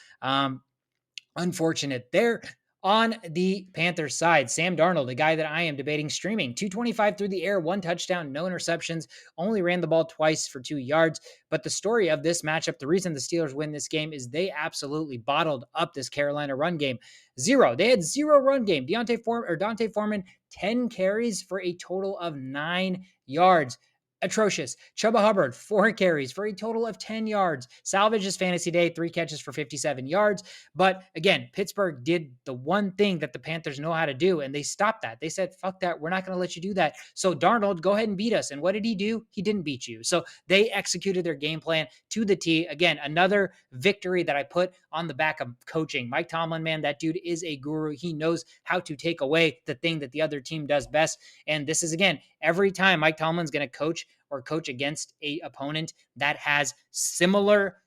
unfortunate there. On the Panthers side, Sam Darnold, the guy that I am debating streaming, 225 through the air, 1 touchdown, no interceptions, only ran the ball twice for 2 yards. But the story of this matchup, the reason the Steelers win this game is they absolutely bottled up this Carolina run game. They had 0 run game. Dante Foreman, 10 carries for a total of 9 yards. Atrocious. Chuba Hubbard, 4 carries for a total of 10 yards. Salvage his fantasy day, 3 catches for 57 yards. But again, Pittsburgh did the one thing that the Panthers know how to do, and they stopped that. They said, fuck that. We're not going to let you do that. So Darnold, go ahead and beat us. And what did he do? He didn't beat you. So they executed their game plan to the T. Again, another victory that I put on the back of coaching. Mike Tomlin, man, that dude is a guru. He knows how to take away the thing that the other team does best. And this is, again, every time Mike Tomlin's going to coach against a opponent that has similar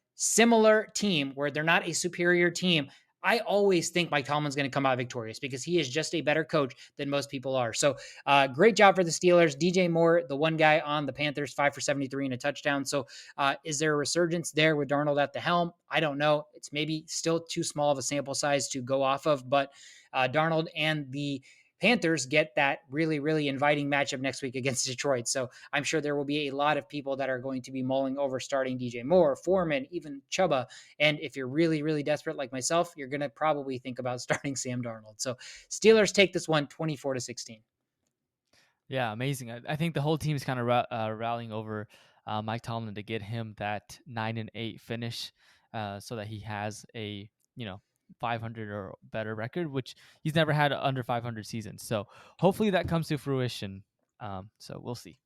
team where they're not a superior team, I always think Mike Tomlin's going to come out victorious because he is just a better coach than most people are. So great job for the Steelers. DJ Moore, the one guy on the Panthers, 5 for 73 and a touchdown. So is there a resurgence there with Darnold at the helm? I don't know. It's maybe still too small of a sample size to go off of, but Darnold and the Panthers get that really, really inviting matchup next week against Detroit. So I'm sure there will be a lot of people that are going to be mulling over starting DJ Moore, Foreman, even Chuba. And if you're really, really desperate like myself, you're going to probably think about starting Sam Darnold. So Steelers take this one 24-16. Yeah, amazing. I think the whole team is kind of rallying over Mike Tomlin to get him that 9-8 finish, so that he has a 500 or better record, which he's never had under 500 seasons. So hopefully that comes to fruition. So we'll see.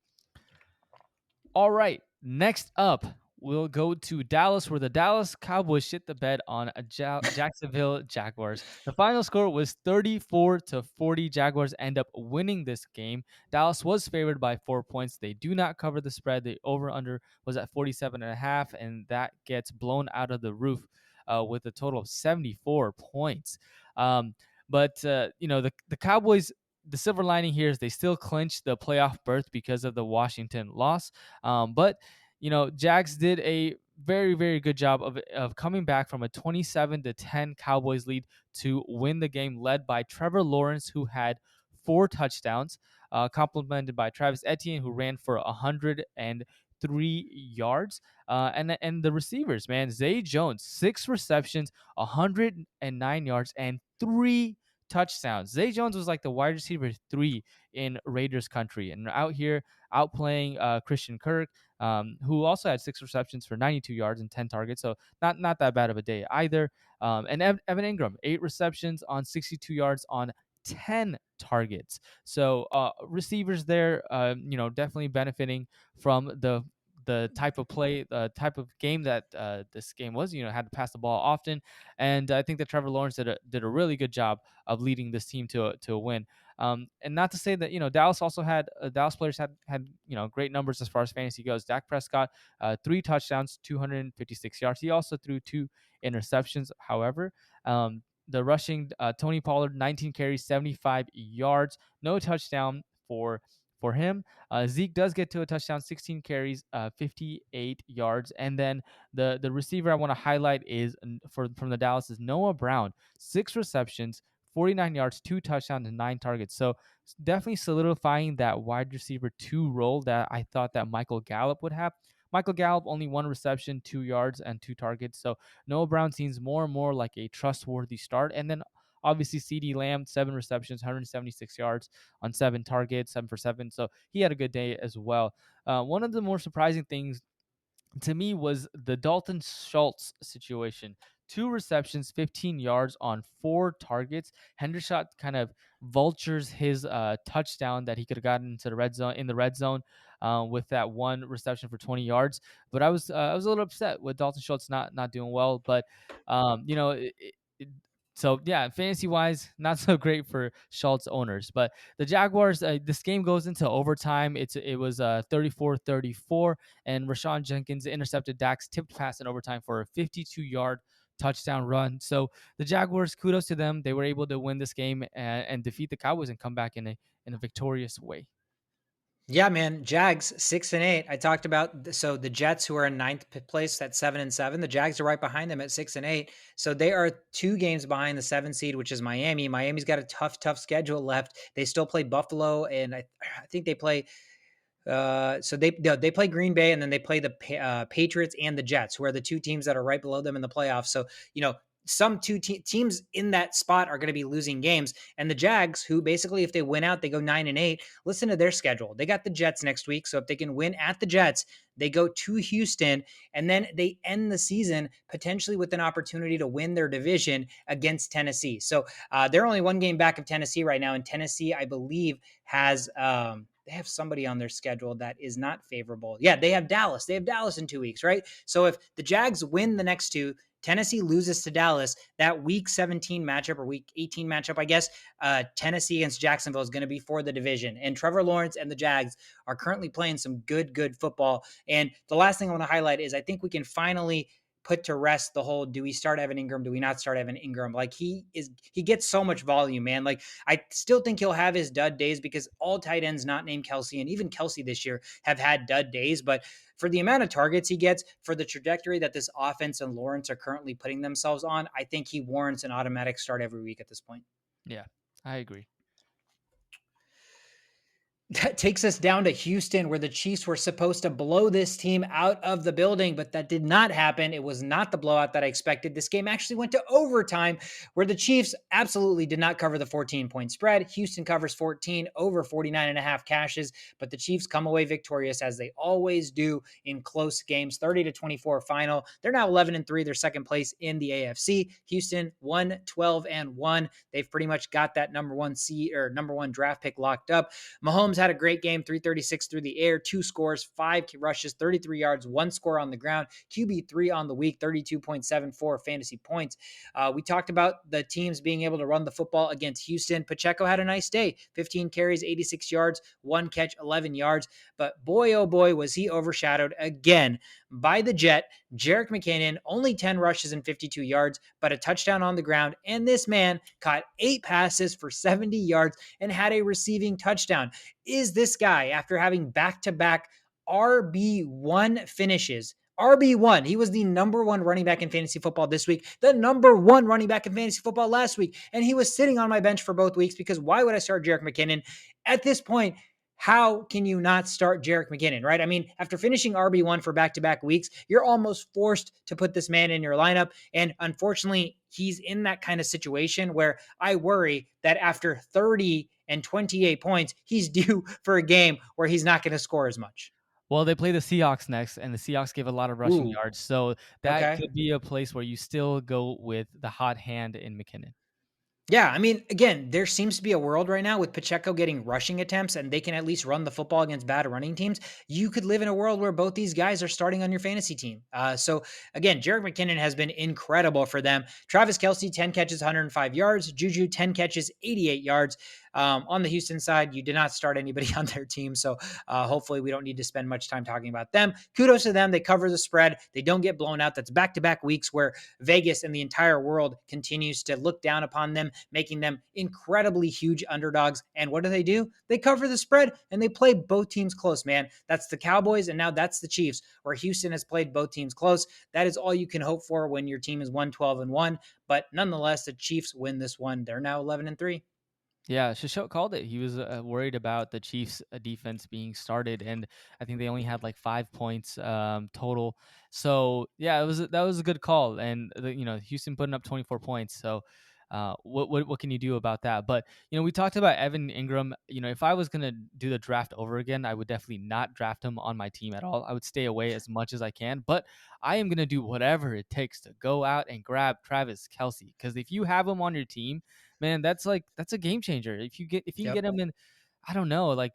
All right, next up, we'll go to Dallas, where the Dallas Cowboys shit the bed on Jacksonville Jaguars. The final score was 34-40. Jaguars end up winning this game. Dallas was favored by 4 points. They do not cover the spread. The over-under was at 47.5, and that gets blown out of the roof with a total of 74 points. But the Cowboys, the silver lining here is they still clinch the playoff berth because of the Washington loss. But Jags did a very, very good job of coming back from a 27-10 Cowboys lead to win the game, led by Trevor Lawrence, who had 4 touchdowns, complemented by Travis Etienne, who ran for 103 yards. And the receivers, man, Zay Jones, 6 receptions, 109 yards, and 3 touchdowns. Zay Jones was like the wide receiver 3 in Raiders country, and out here outplaying Christian Kirk, who also had 6 receptions for 92 yards and 10 targets. So not that bad of a day either. And Evan Ingram, 8 receptions on 62 yards on 10 targets. So receivers there, definitely benefiting from the type of play, the type of game that this game was. Had to pass the ball often, and I think that Trevor Lawrence did a really good job of leading this team to a win. And not to say that Dallas also had Dallas players had great numbers as far as fantasy goes. Dak Prescott, 3 touchdowns, 256 yards. He also threw 2 interceptions. However, the rushing, Tony Pollard, 19 carries, 75 yards, no touchdown for him. Zeke does get to a touchdown, 16 carries, 58 yards. And then the receiver I want to highlight is from the Dallas is Noah Brown, 6 receptions, 49 yards, 2 touchdowns, and 9 targets. So definitely solidifying that wide receiver 2 role that I thought that Michael Gallup would have. Michael Gallup only 1 reception, 2 yards, and 2 targets. So Noah Brown seems more and more like a trustworthy start. And then obviously CeeDee Lamb, 7 receptions, 176 yards on 7 targets, 7 for 7. So he had a good day as well. One of the more surprising things to me was the Dalton Schultz situation. 2 receptions, 15 yards on 4 targets. Hendershot kind of vultures his touchdown that he could have gotten into the red zone with that 1 reception for 20 yards. But I was a little upset with Dalton Schultz not doing well. But you know. So yeah, fantasy wise, not so great for Schultz owners. But the Jaguars, this game goes into overtime. It was 34-34, and Rashawn Jenkins intercepted Dak's tipped pass in overtime for a 52-yard touchdown run. So the Jaguars, kudos to them. They were able to win this game and defeat the Cowboys and come back in a victorious way. Yeah, man. Jags 6-8. I talked about so the Jets, who are in ninth place at 7-7. The Jags are right behind them at 6-8. So they are 2 games behind the 7 seed, which is Miami. Miami's got a tough schedule left. They still play Buffalo, and I think they play. So they play Green Bay, and then they play the Patriots and the Jets, who are the 2 teams that are right below them in the playoffs. So some 2 teams in that spot are going to be losing games, and the Jags, who basically if they win out, they go 9-8. Listen to their schedule. They got the Jets next week, so if they can win at the Jets, they go to Houston, and then they end the season potentially with an opportunity to win their division against Tennessee. So they're only 1 game back of Tennessee right now, and Tennessee, I believe, has they have somebody on their schedule that is not favorable. Yeah, they have Dallas. They have Dallas in 2 weeks, right? So if the Jags win the next 2, Tennessee loses to Dallas, that week 17 matchup or week 18 matchup, I guess, Tennessee against Jacksonville is going to be for the division. And Trevor Lawrence and the Jags are currently playing some good football. And the last thing I want to highlight is I think we can finally put to rest the whole, do we start Evan Ingram? Do we not start Evan Ingram? Like he gets so much volume, man. Like I still think he'll have his dud days because all tight ends not named Kelsey and even Kelsey this year have had dud days. But for the amount of targets he gets, for the trajectory that this offense and Lawrence are currently putting themselves on, I think he warrants an automatic start every week at this point. Yeah, I agree. That takes us down to Houston, where the Chiefs were supposed to blow this team out of the building, but that did not happen. It was not the blowout that I expected. This game actually went to overtime, where the Chiefs absolutely did not cover the 14-point spread. Houston covers 14, over 49.5 cashes, but the Chiefs come away victorious, as they always do in close games. 30-24 final. They're now 11-3. They're second place in the AFC. Houston 1-12-1. They've pretty much got that number 1 seed or number 1 draft pick locked up. Mahomes had a great game, 336 through the air, 2 scores, 5 rushes, 33 yards, 1 score on the ground, QB3 on the week, 32.74 fantasy points. We talked about the teams being able to run the football against Houston. Pacheco had a nice day, 15 carries, 86 yards, 1 catch, 11 yards. But boy, oh boy, was he overshadowed again by the Jet, Jerick McKinnon, only 10 rushes and 52 yards, but a touchdown on the ground. And this man caught 8 passes for 70 yards and had a receiving touchdown. Is this guy, after having back-to-back RB1 finishes RB1. He was the number one running back in fantasy football this week, the number one running back in fantasy football last week. And he was sitting on my bench for both weeks because why would I start Jerick McKinnon? At this point, how can you not start Jerick McKinnon, right? I mean, after finishing RB1 for back to back weeks, you're almost forced to put this man in your lineup. And unfortunately, he's in that kind of situation where I worry that after 30 and 28 points, he's due for a game where he's not going to score as much. Well, they play the Seahawks next, and the Seahawks give a lot of rushing Ooh, yards, so that okay. could be a place where you still go with the hot hand in McKinnon. Yeah, I mean, again, there seems to be a world right now with Pacheco getting rushing attempts and they can at least run the football against bad running teams. You could live in a world where both these guys are starting on your fantasy team. So, again, Jerick McKinnon has been incredible for them. Travis Kelce, 10 catches, 105 yards. Juju, 10 catches, 88 yards. On the Houston side, you did not start anybody on their team. So, hopefully, we don't need to spend much time talking about them. Kudos to them. They cover the spread, they don't get blown out. That's back to back weeks where Vegas and the entire world continues to look down upon them, making them incredibly huge underdogs. And what do? They cover the spread and they play both teams close, man. That's the Cowboys and now that's the Chiefs, where Houston has played both teams close. That is all you can hope for when your team is 1-12-1. But nonetheless, the Chiefs win this one. They're now 11-3. Yeah, Shishot called it. He was worried about the Chiefs' defense being started, and I think they only had like 5 points total. So yeah, that was a good call, and Houston putting up 24 points. So what can you do about that? But we talked about Evan Ingram. If I was gonna do the draft over again, I would definitely not draft him on my team at all. I would stay away as much as I can, but I am gonna do whatever it takes to go out and grab Travis Kelce, because if you have him on your team, man, that's a game changer. If you can Yep. get him in, I don't know, like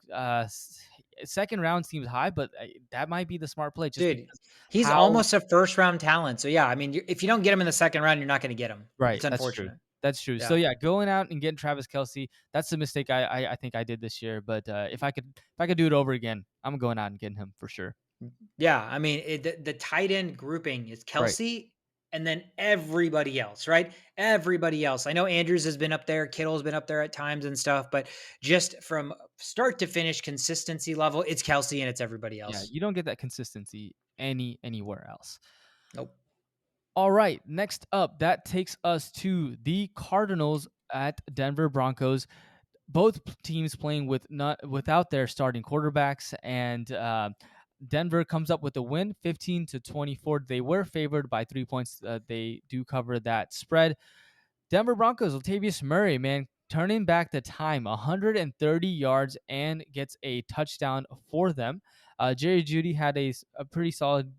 second round seems high, but that might be the smart play just Dude, because he's how almost a first round talent. So, yeah, I mean, if you don't get him in the second round, you're not going to get him. right. It's That's true. unfortunate. That's true. So Yeah. yeah, going out and getting Travis Kelsey, that's the mistake I think I did this year. But if I could do it over again, I'm going out and getting him for sure. Yeah, I mean, the tight end grouping is Right. Kelsey and then everybody else, right? Everybody else. I know Andrews has been up there, Kittle's been up there at times and stuff, but just from start to finish consistency level, it's Kelsey and it's everybody Yeah, else. you don't get that consistency anywhere else. Nope. All right, next up, that takes us to the Cardinals at Denver Broncos. Both teams playing without their starting quarterbacks, and Denver comes up with a win, 15-24. They were favored by 3 points. They do cover that spread. Denver Broncos, Latavius Murray, man, turning back the time, 130 yards and gets a touchdown for them. Jerry Jeudy had a pretty solid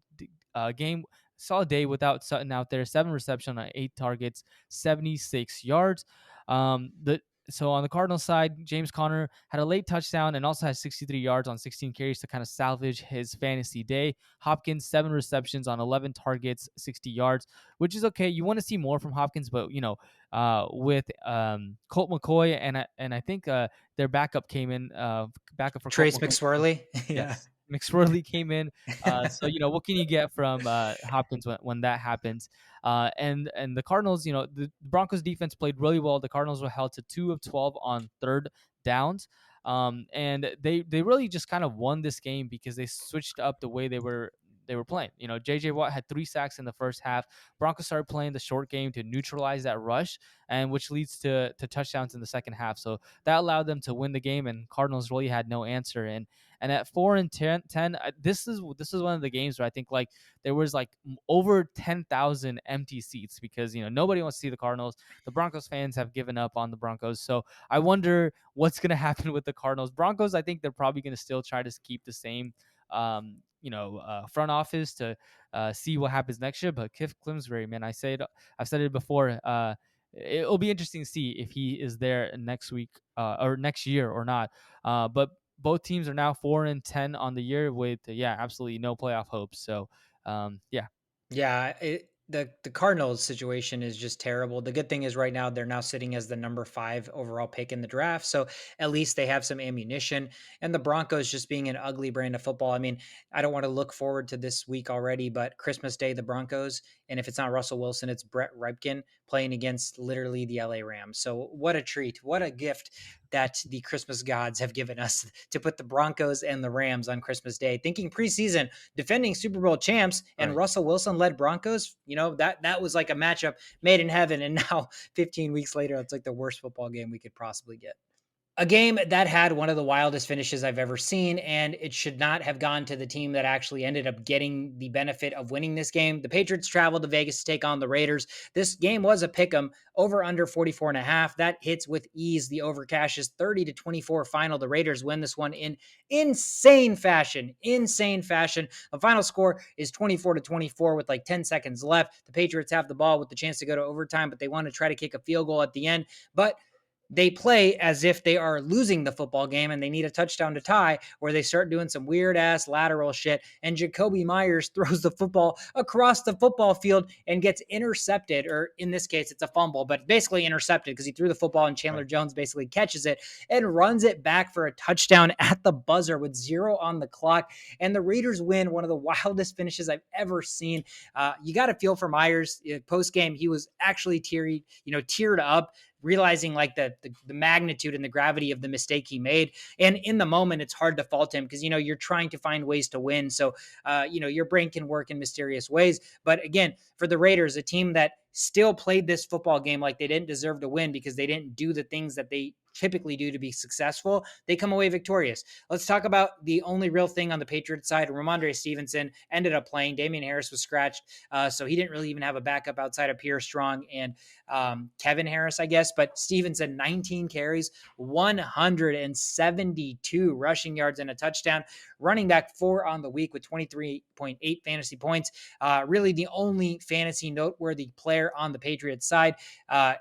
game, solid day without Sutton out there. 7 reception on 8 targets, 76 yards. The So on the Cardinals side, James Conner had a late touchdown and also had 63 yards on 16 carries to kind of salvage his fantasy day. Hopkins, 7 receptions on 11 targets, 60 yards, which is okay. You want to see more from Hopkins, but with Colt McCoy and I think their backup came in, backup for Colt Trace McCoy. McSwirly. Yeah. Yes, McSorley came in. So what can you get from Hopkins when that happens? And the Cardinals, the Broncos defense played really well. The Cardinals were held to 2 of 12 on third downs. And they really just kind of won this game because they switched up the way they were playing. JJ Watt had 3 sacks in the first half. Broncos started playing the short game to neutralize that rush, and which leads to touchdowns in the second half. So that allowed them to win the game, and Cardinals really had no answer. And at 4-10, this is one of the games where I think like there was like over 10,000 empty seats because nobody wants to see the Cardinals. The Broncos fans have given up on the Broncos, so I wonder what's going to happen with the Cardinals. Broncos, I think they're probably going to still try to keep the same front office to see what happens next year. But Cliff Clemsbury, man, I've said it before. It'll be interesting to see if he is there next week or next year or not. But both teams are now 4-10 on the year with absolutely no playoff hopes. So yeah. Yeah, the Cardinals situation is just terrible. The good thing is right now they're now sitting as the number 5 overall pick in the draft, so at least they have some ammunition. And the Broncos just being an ugly brand of football. I mean, I don't want to look forward to this week already, but Christmas Day, the Broncos, and if it's not Russell Wilson, it's Brett Ripken playing against literally the LA Rams. So what a treat! What a gift! that the Christmas gods have given us to put the Broncos and the Rams on Christmas Day. Thinking preseason, defending Super Bowl champs and Right. Russell Wilson led Broncos, that was like a matchup made in heaven. And now 15 weeks later, it's like the worst football game we could possibly get. A game that had one of the wildest finishes I've ever seen, and it should not have gone to the team that actually ended up getting the benefit of winning this game. The Patriots traveled to Vegas to take on the Raiders. This game was a pick 'em, over under 44 and a half. That hits with ease. The over cashes 30-24 final. The Raiders win this one in insane fashion. Insane fashion. The final score is 24-24 with like 10 seconds left. The Patriots have the ball with the chance to go to overtime, but they want to try to kick a field goal at the end. But they play as if they are losing the football game and they need a touchdown to tie, where they start doing some weird ass lateral shit. And Jacoby Myers throws the football across the football field and gets intercepted, or in this case, it's a fumble, but basically intercepted because he threw the football and Chandler Right. Jones basically catches it and runs it back for a touchdown at the buzzer with 0 on the clock. And the Raiders win, one of the wildest finishes I've ever seen. You got to feel for Myers. Post game, he was actually teared up, realizing like the magnitude and the gravity of the mistake he made. And in the moment, it's hard to fault him because, you're trying to find ways to win. So, your brain can work in mysterious ways. But again, for the Raiders, a team that still played this football game like they didn't deserve to win because they didn't do the things that they typically do to be successful, they come away victorious. Let's talk about the only real thing on the Patriots side. Ramondre Stevenson ended up playing. Damian Harris was scratched, so he didn't really even have a backup outside of Pierre Strong and Kevin Harris, I guess. But Stevenson, 19 carries, 172 rushing yards and a touchdown. Running back 4 on the week with 23.8 fantasy points. Really the only fantasy noteworthy player on the Patriots side,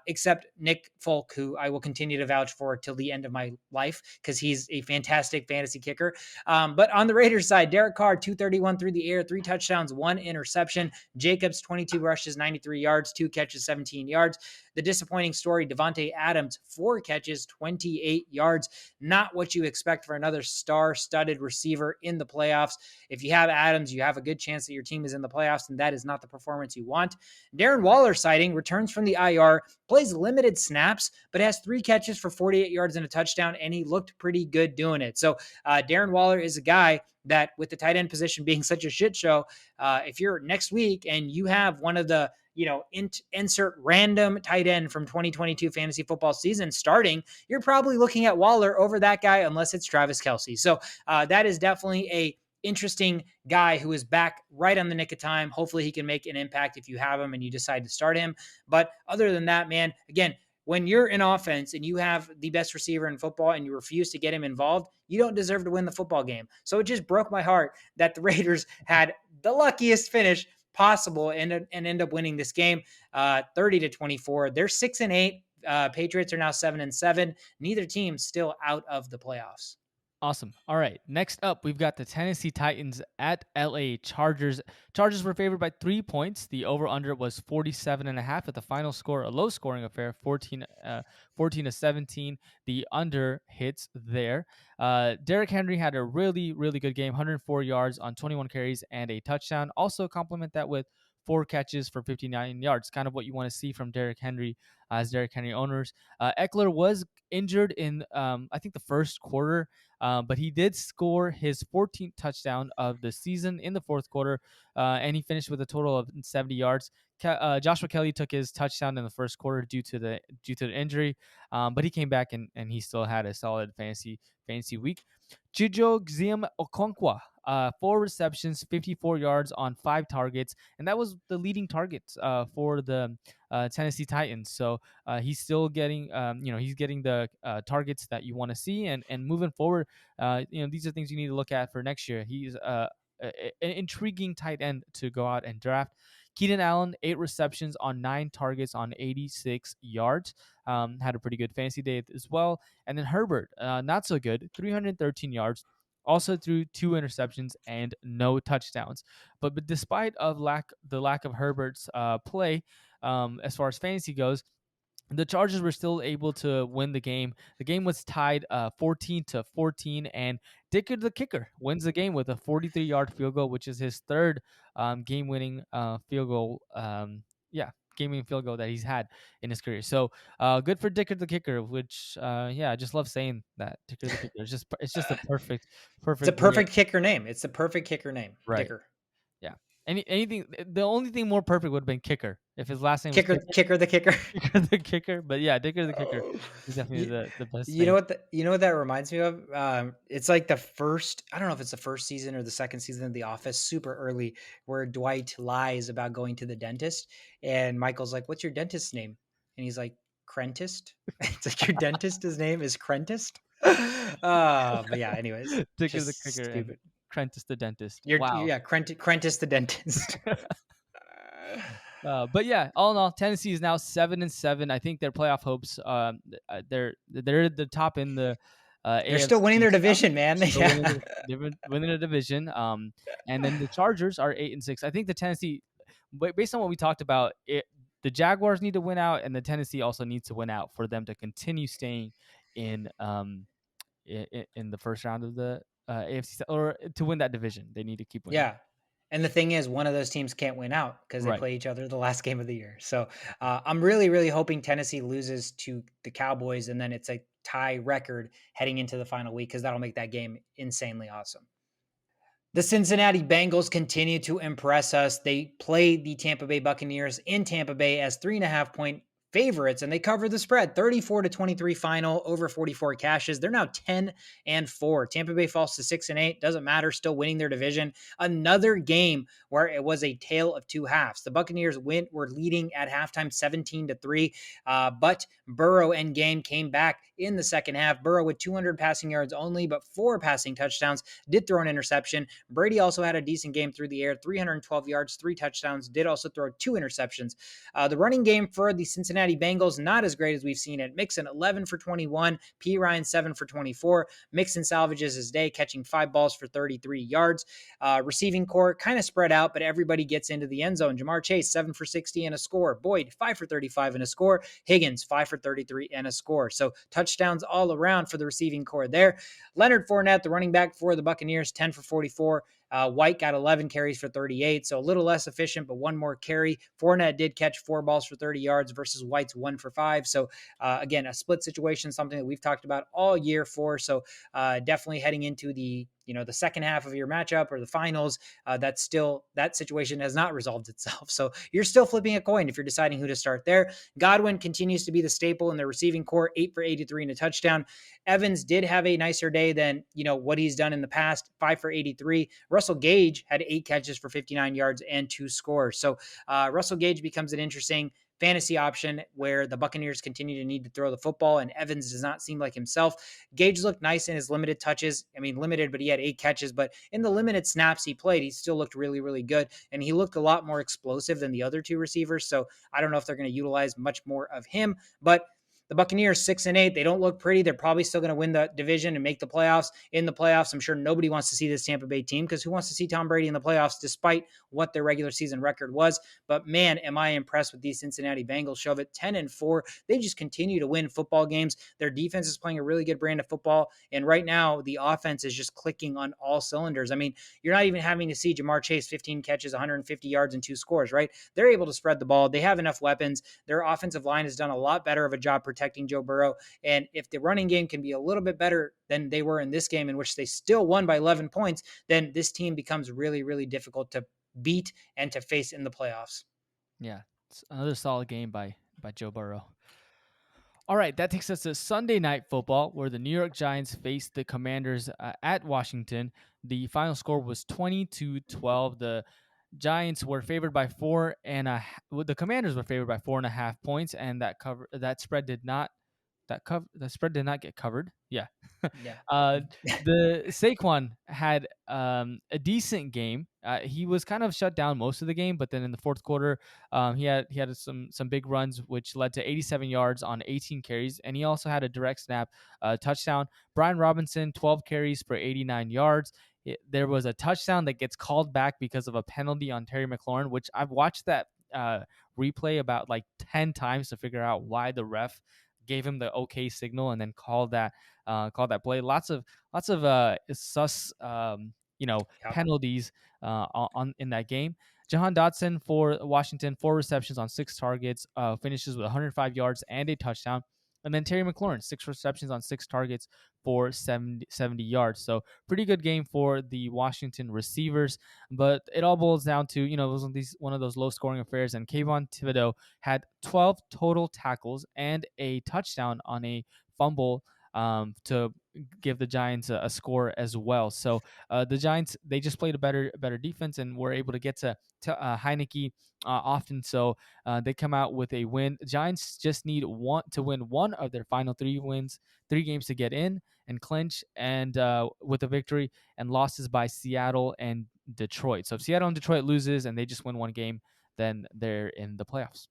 except Nick Folk, who I will continue to vouch for till the end of my life because he's a fantastic fantasy kicker. But on the Raiders side, Derek Carr, 231 through the air, 3 touchdowns, 1 interception. Jacobs, 22 rushes, 93 yards, 2 catches, 17 yards. The disappointing story, Devontae Adams, 4 catches, 28 yards. Not what you expect for another star-studded receiver in the playoffs. If you have Adams, you have a good chance that your team is in the playoffs, and that is not the performance you want. Darren Waller sighting, returns from the IR, plays limited snaps, but has 3 catches for 48 yards and a touchdown, and he looked pretty good doing it. So Darren Waller is a guy that, with the tight end position being such a shit show, if you're next week and you have one of the insert random tight end from 2022 fantasy football season starting, you're probably looking at Waller over that guy, unless it's Travis Kelce. So that is definitely a interesting guy who is back right on the nick of time. Hopefully he can make an impact if you have him and you decide to start him. But other than that, man, again, when you're in offense and you have the best receiver in football and you refuse to get him involved, you don't deserve to win the football game. So it just broke my heart that the Raiders had the luckiest finish possible and end up winning this game 30-24. They're 6-8. Patriots are now 7-7. Neither team still out of the playoffs. Awesome. All right. Next up, we've got the Tennessee Titans at LA Chargers. Chargers were favored by 3 points. The over-under was 47.5 at the final score, a low-scoring affair, 14-17. The under hits there. Derrick Henry had a really, really good game, 104 yards on 21 carries and a touchdown. Also complement that with 4 catches for 59 yards, kind of what you want to see from Derrick Henry as Derrick Henry owners. Eckler was injured in, I think, the first quarter, but he did score his 14th touchdown of the season in the fourth quarter, and he finished with a total of 70 yards. Joshua Kelly took his touchdown in the first quarter due to the injury, but he came back and he still had a solid fantasy week. Chijo Xiam Okonkwa, 4 receptions, 54 yards on 5 targets, and that was the leading target for the Tennessee Titans. So he's still getting, he's getting the targets that you want to see, and moving forward, these are things you need to look at for next year. He's an intriguing tight end to go out and draft. Keenan Allen, 8 receptions on 9 targets on 86 yards. Had a pretty good fantasy day as well. And then Herbert, not so good, 313 yards. Also threw 2 interceptions and no touchdowns. But despite of the lack of Herbert's play, as far as fantasy goes, the Chargers were still able to win the game. The game was tied 14-14, and Dicker the kicker wins the game with a 43-yard field goal, which is his third game-winning field goal. game-winning field goal that he's had in his career. So good for Dicker the kicker, which yeah, I just love saying that Dicker the kicker. It's just a perfect It's a perfect way. perfect kicker name. It's the perfect kicker name, Right. Dicker. Yeah. Anything the only thing more perfect would have been kicker if his last name was Kicker, Kicker. kicker, the kicker. Dicker the kicker. But yeah, Dicker the kicker Oh. is definitely You, the best you know name. what you know what that reminds me of? It's like the first, I don't know if it's the first season or the second season of The Office, super early, where Dwight lies about going to the dentist, and Michael's like, "What's your dentist's name?" And he's like, "Crentist." It's like your dentist, his name is Crentist. But yeah, anyways, Dicker the just kicker and stupid. Crentus the dentist. You're Wow. yeah, Crentis the dentist. But yeah, all in all, Tennessee is now 7-7. I think their playoff hopes, they're the top in the They're still winning AFC their South. division, man. Still Yeah. winning the division. And then the Chargers are 8-6. I think the Tennessee, based on what we talked about, the Jaguars need to win out, and the Tennessee also needs to win out for them to continue staying in in the first round of the AFC or to win that division. They need to keep winning. Yeah. And the thing is, one of those teams can't win out because they Right. play each other the last game of the year. So I'm really, really hoping Tennessee loses to the Cowboys, and then it's a tie record heading into the final week because that'll make that game insanely awesome. The Cincinnati Bengals continue to impress us. They play the Tampa Bay Buccaneers in Tampa Bay as 3.5 point favorites, and they cover the spread 34-23 final over 44 cashes. They're now 10-4. Tampa Bay falls to 6-8. Doesn't matter, still winning their division. Another game where it was a tale of two halves. The Buccaneers were leading at halftime 17-3, but Burrow and game came back in the second half. Burrow with 200 passing yards only, but 4 passing touchdowns, did throw an interception. Brady also had a decent game through the air, 312 yards, 3 touchdowns, did also throw 2 interceptions. The running game for the Cincinnati Bengals, not as great as we've seen it. Mixon, 11 for 21, P. Ryan, 7 for 24. Mixon salvages his day, catching 5 balls for 33 yards. Receiving core kind of spread out, but everybody gets into the end zone. Jamar Chase, 7 for 60 and a score. Boyd, 5 for 35 and a score. Higgins, 5 for 33 and a score. So touchdowns all around for the receiving core there. Leonard Fournette, the running back for the Buccaneers, 10 for 44. White got 11 carries for 38, so a little less efficient, but one more carry. Fournette did catch 4 balls for 30 yards versus White's 1 for 5. So again, a split situation, something that we've talked about all year for. So definitely heading into the the second half of your matchup or the finals, that situation has not resolved itself. So you're still flipping a coin if you're deciding who to start there. Godwin continues to be the staple in the receiving core, 8 for 83 and a touchdown. Evans did have a nicer day than what he's done in the past, 5 for 83. Russell Gage had 8 catches for 59 yards and 2 scores. So Russell Gage becomes an interesting fantasy option where the Buccaneers continue to need to throw the football and Evans does not seem like himself. Gage looked nice in his limited touches. I mean, limited, but he had 8 catches. But in the limited snaps he played, he still looked really, really good. And he looked a lot more explosive than the other 2 receivers. So I don't know if they're going to utilize much more of him. But the Buccaneers 6-8. They don't look pretty. They're probably still going to win the division and make the playoffs. In the playoffs, I'm sure nobody wants to see this Tampa Bay team because who wants to see Tom Brady in the playoffs despite what their regular season record was? But man, am I impressed with these Cincinnati Bengals. Shove it 10-4. They just continue to win football games. Their defense is playing a really good brand of football. And right now, the offense is just clicking on all cylinders. I mean, you're not even having to see Jamar Chase 15 catches, 150 yards, and 2 scores, right? They're able to spread the ball. They have enough weapons. Their offensive line has done a lot better of a job protecting Joe Burrow. And if the running game can be a little bit better than they were in this game, in which they still won by 11 points, then this team becomes really, really difficult to beat and to face in the playoffs. Yeah, it's another solid game by Joe Burrow. All right, that takes us to Sunday Night Football, where the New York Giants faced the Commanders at Washington. The final score was 20-12. The Giants were favored by 4.5. The Commanders were favored by 4.5 points, and that spread did not the spread did not get covered. Yeah. Yeah. uh, the Saquon had a decent game. He was kind of shut down most of the game, but then in the fourth quarter, he had some big runs, which led to 87 yards on 18 carries, and he also had a direct snap touchdown. Brian Robinson, 12 carries for 89 yards. There was a touchdown that gets called back because of a penalty on Terry McLaurin, which I've watched that replay about like 10 times to figure out why the ref gave him the okay signal and then called that play. Lots of sus Yep. penalties on in that game. Jahan Dotson for Washington, 4 receptions on 6 targets, finishes with 105 yards and a touchdown. And then Terry McLaurin, 6 receptions on 6 targets for 70 yards. So pretty good game for the Washington receivers. But it all boils down to, it was one of those low scoring affairs. And Kayvon Thibodeau had 12 total tackles and a touchdown on a fumble to give the Giants a score as well. So the Giants, they just played a better defense and were able to get to Heineke often. So they come out with a win. Giants just need to win one of their final 3 games to get in and clinch, and with a victory, and losses by Seattle and Detroit. So if Seattle and Detroit loses and they just win one game, then they're in the playoffs.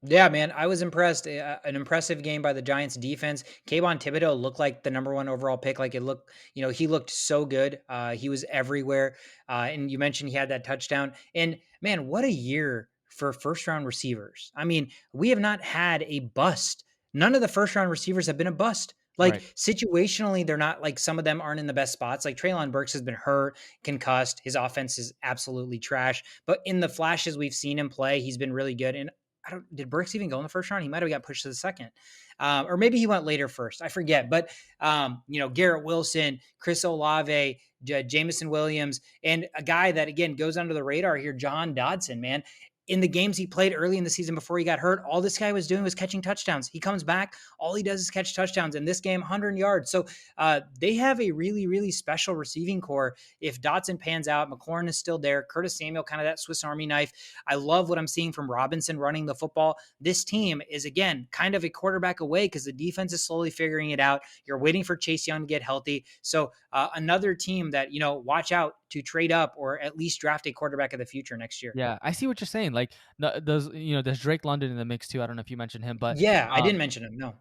Yeah, man, I was impressed. An impressive game by the Giants defense. Kayvon Thibodeau looked like the number one overall pick. Like it looked, he looked so good. He was everywhere. And you mentioned he had that touchdown. And man, what a year for first round receivers. I mean, we have not had a bust. None of the first round receivers have been a bust. Like Right. situationally, they're not like some of them aren't in the best spots. Like Treylon Burks has been hurt, concussed. His offense is absolutely trash. But in the flashes we've seen him play, he's been really good. And did Burks even go in the first round? He might have got pushed to the second. Or maybe he went later first. I forget. But, Garrett Wilson, Chris Olave, Jamison Williams, and a guy that, again, goes under the radar here, Jahan Dotson, man. In the games he played early in the season before he got hurt, all this guy was doing was catching touchdowns. He comes back, all he does is catch touchdowns. In this game, 100 yards. So they have a really, really special receiving core. If Dotson pans out, McLaurin is still there. Curtis Samuel, kind of that Swiss Army knife. I love what I'm seeing from Robinson running the football. This team is, again, kind of a quarterback away because the defense is slowly figuring it out. You're waiting for Chase Young to get healthy. So another team that, watch out to trade up or at least draft a quarterback of the future next year. Yeah, I see what you're saying. Like, there's Drake London in the mix too. I don't know if you mentioned him, but Yeah, I um, didn't mention him. No.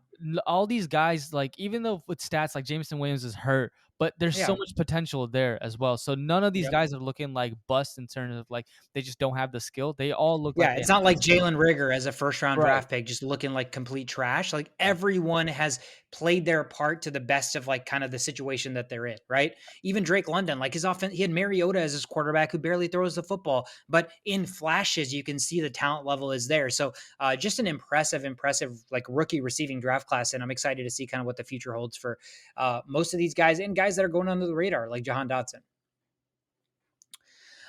all these guys, like, even though with stats like Jameson Williams is hurt, but there's so Yeah. much potential there as well. So none of these Yep. guys are looking like busts in terms of like they just don't have the skill. They all look like Yeah, they it's have not the like skill. Jalen Rigger as a first round Right. draft pick just looking like complete trash. Like Yeah. everyone has played their part to the best of like kind of the situation that they're in, right? Even Drake London, like his offense, he had Mariota as his quarterback who barely throws the football, but in flashes you can see the talent level is there. So just an impressive like rookie receiving draft class, and I'm excited to see kind of what the future holds for most of these guys and guys that are going under the radar like Jahan Dotson.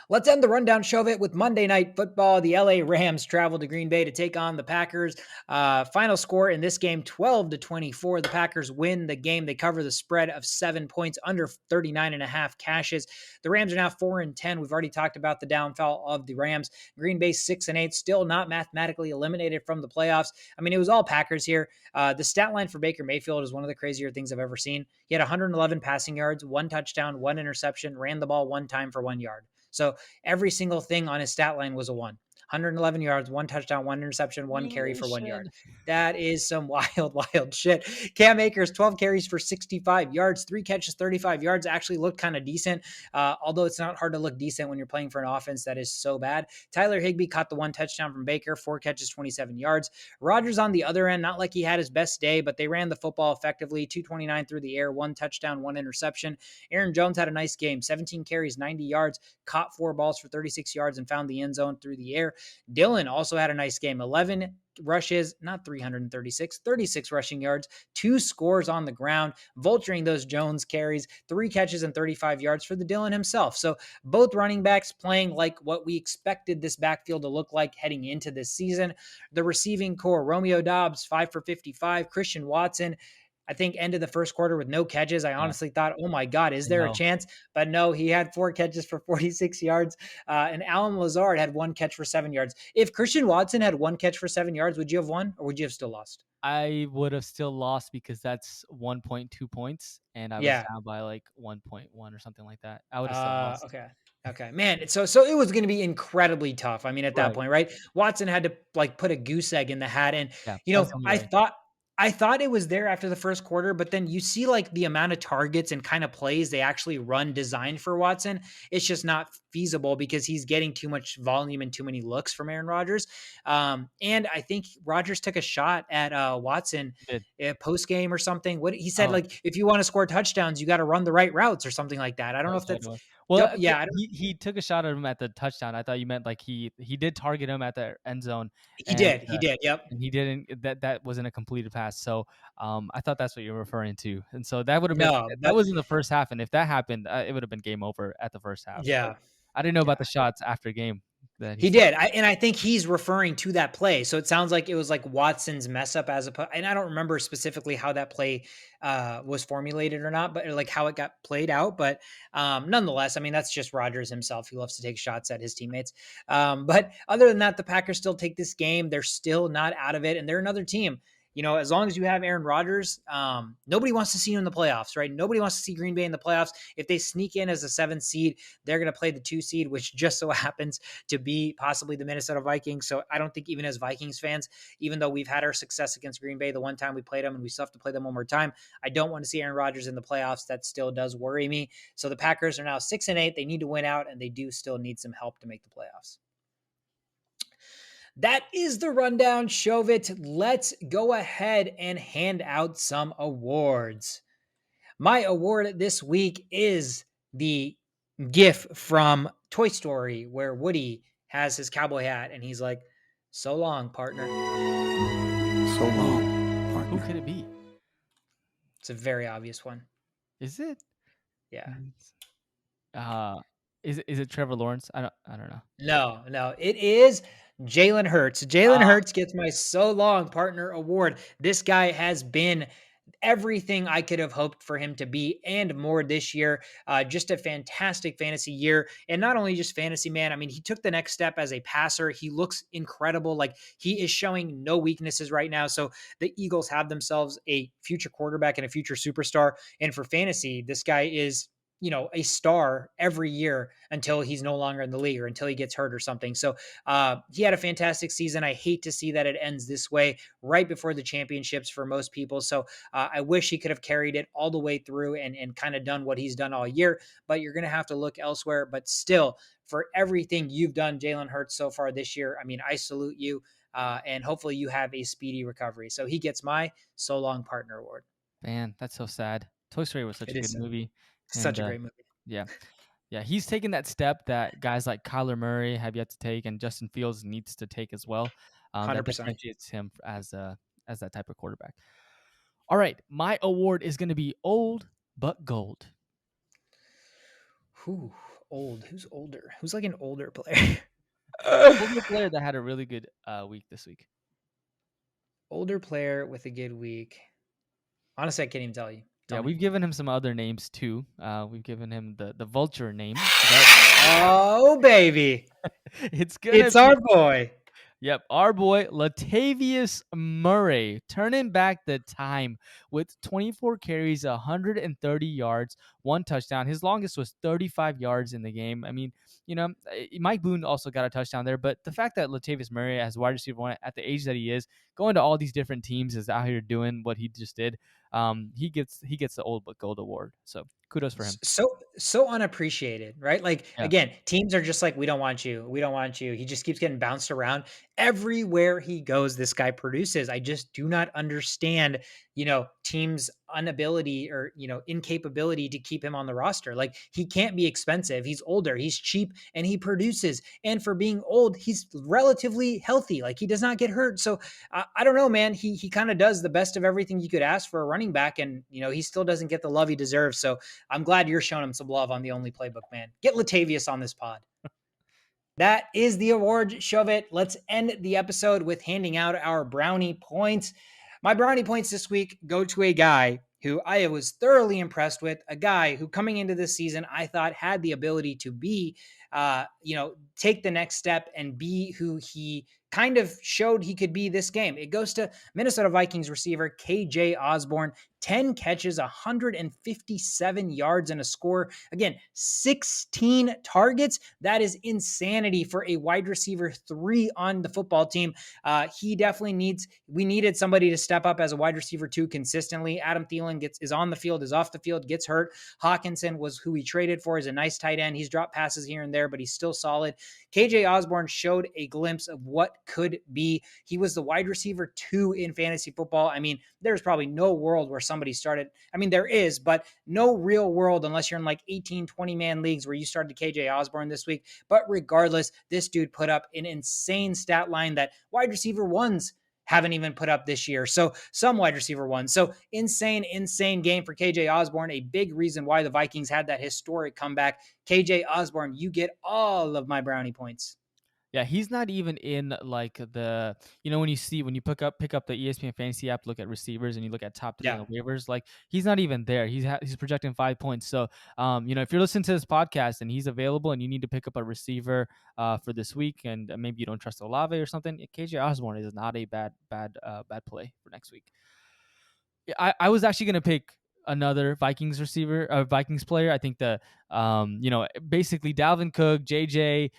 Let's end the rundown show of it with Monday Night Football. The LA Rams travel to Green Bay to take on the Packers. Final score in this game, 12-24. The Packers win the game. They cover the spread of 7 points, under 39.5 cashes. The Rams are now 4-10. We've already talked about the downfall of the Rams. Green Bay 6-8, still not mathematically eliminated from the playoffs. I mean, it was all Packers here. The stat line for Baker Mayfield is one of the crazier things I've ever seen. He had 111 passing yards, 1 touchdown, 1 interception, ran the ball 1 time for 1 yard. So every single thing on his stat line was a 1. 111 yards, 1 touchdown, 1 interception, 1 carry for 1 yard. Relation. That is some wild shit. Cam Akers, 12 carries for 65 yards, 3 catches, 35 yards. Actually looked kind of decent, although it's not hard to look decent when you're playing for an offense that is so bad. Tyler Higbee caught the 1 touchdown from Baker, 4 catches, 27 yards. Rodgers on the other end, not like he had his best day, but they ran the football effectively, 229 through the air, 1 touchdown, 1 interception. Aaron Jones had a nice game, 17 carries, 90 yards, caught 4 balls for 36 yards and found the end zone through the air. Dylan also had a nice game, 11 rushes, not 336, 36 rushing yards, 2 scores on the ground, vulturing those Jones carries, 3 catches and 35 yards for the Dylan himself. So both running backs playing like what we expected this backfield to look like heading into this season. The receiving core, Romeo Doubs, 5 for 55, Christian Watson, I think ended the first quarter with no catches. I Yeah, honestly thought, oh my God, is I there a know. chance? But no, he had 4 catches for 46 yards. And Alan Lazard had 1 catch for 7 yards. If Christian Watson had 1 catch for 7 yards, would you have won or would you have still lost? I would have still lost because that's 1.2 points, and I was Yeah. down by like 1.1 or something like that. I would have still lost. Okay. Okay, man. So it was going to be incredibly tough. I mean, at that Right. point, right? Watson had to like put a goose egg in the hat, and Yeah, that's the only I way. thought it was there after the first quarter, but then you see like the amount of targets and kind of plays they actually run designed for Watson. It's just not feasible because he's getting too much volume and too many looks from Aaron Rodgers. And I think Rodgers took a shot at Watson He did. post game or something. What he said, Oh, like, if you want to score touchdowns, you got to run the right routes or something like that. I don't that know was if what it that's was. Well, Yep. Yeah. I don't, he took a shot at him at the touchdown. I thought you meant like he did target him at the end zone, he and did. He did. Yep. he didn't. That wasn't a completed pass. So I thought that's what you're referring to. And so that would have been No, that but was in the first half. And if that happened, it would have been game over at the first half. So yeah. I didn't know about Yeah. the shots after game that he He said. did. And I think he's referring to that play. So it sounds like it was like Watson's mess up as a, and I don't remember specifically how that play was formulated or not, but like how it got played out. But nonetheless, I mean, that's just Rodgers himself. He loves to take shots at his teammates. But other than that, the Packers still take this game. They're still not out of it. And they're another team. You know, as long as you have Aaron Rodgers, nobody wants to see you in the playoffs, right? Nobody wants to see Green Bay in the playoffs. If they sneak in as a 7th seed, they're going to play the 2 seed, which just so happens to be possibly the Minnesota Vikings. So I don't think even as Vikings fans, even though we've had our success against Green Bay the one time we played them and we still have to play them one more time, I don't want to see Aaron Rodgers in the playoffs. That still does worry me. So the Packers are now 6-8. They need to win out, and they do still need some help to make the playoffs. That is the rundown, Shovit. Let's go ahead and hand out some awards. My award this week is the GIF from Toy Story where Woody has his cowboy hat and he's like, "So long, partner." So long, Who partner. could it be? It's a very obvious one. Is it? Yeah. Uh, is it Trevor Lawrence? I don't know. No, it is Jalen Hurts. Jalen Hurts gets my So Long Partner award. This guy has been everything I could have hoped for him to be and more this year. Just a fantastic fantasy year. And not only just fantasy, man, I mean, he took the next step as a passer. He looks incredible. Like he is showing no weaknesses right now. So the Eagles have themselves a future quarterback and a future superstar. And for fantasy, this guy is, you know, a star every year until he's no longer in the league or until he gets hurt or something. So he had a fantastic season. I hate to see that it ends this way right before the championships for most people. So I wish he could have carried it all the way through and kind of done what he's done all year, but you're going to have to look elsewhere. But still, for everything you've done, Jalen Hurts, so far this year, I mean, I salute you. And hopefully you have a speedy recovery. So he gets my So Long Partner award. Man, that's so sad. Toy Story was such It a is good movie. such And a great movie. yeah. Yeah, he's taken that step that guys like Kyler Murray have yet to take, and Justin Fields needs to take as well. That 100%. differentiates him as that type of quarterback. All right, my award is going to be old but gold. Who old? Who's older? Who's like an older player? Older player that had a really good week this week. Older player with a good week. Honestly, I can't even tell you. Tell Yeah, me. we've given him some other names too. We've given him the vulture name. Oh, baby. It's gonna It's be our boy. Yep, our boy Latavius Murray turning back the time with 24 carries, 130 yards, 1 touchdown. His longest was 35 yards in the game. I mean, you know, Mike Boone also got a touchdown there, but the fact that Latavius Murray, as wide receiver one at the age that he is, going to all these different teams, is out here doing what he just did. He gets the old but gold award. So kudos for him. So unappreciated, right? Like Yeah. again, teams are just like, we don't want you. We don't want you. He just keeps getting bounced around. Everywhere he goes, this guy produces. I just do not understand, you know, teams' inability or, you know, incapability to keep him on the roster. Like he can't be expensive. He's older, he's cheap, and he produces. And for being old, he's relatively healthy. Like he does not get hurt. So I don't know, man. He kind of does the best of everything you could ask for a running back, and you know he still doesn't get the love he deserves. So I'm glad you're showing him some love on the Only Playbook, man. Get Latavius on this pod. That is the award. Shove it. Let's end the episode with handing out our brownie points. My brownie points this week go to a guy who I was thoroughly impressed with, a guy who coming into this season I thought had the ability to be, take the next step and be who he kind of showed he could be this game. It goes to Minnesota Vikings receiver KJ Osborne, 10 catches, 157 yards and a score. Again, 16 targets. That is insanity for a wide receiver 3 on the football team. We needed somebody to step up as a wide receiver 2 consistently. Adam Thielen is on the field, is off the field, gets hurt. Hawkinson was who we traded for, is a nice tight end. He's dropped passes here and there, but he's still solid. KJ Osborne showed a glimpse of what could be. He was the wide receiver 2 in fantasy football. I mean, there's probably no world where somebody started. I mean, there is, but no real world unless you're in like 18, 20 man leagues where you started KJ Osborne this week. But regardless, this dude put up an insane stat line that wide receiver ones haven't even put up this year. So some wide receiver ones. So insane game for KJ Osborne. A big reason why the Vikings had that historic comeback. KJ Osborne, you get all of my brownie points. Yeah, he's not even in like the when you pick up the ESPN fantasy app, look at receivers and you look at top 3 Yeah. on waivers, like he's not even there. He's projecting 5 points. So if you're listening to this podcast and he's available and you need to pick up a receiver for this week and maybe you don't trust Olave or something, KJ Osborne is not a bad play for next week. I was actually gonna pick another Vikings player. I think basically Dalvin Cook, JJ,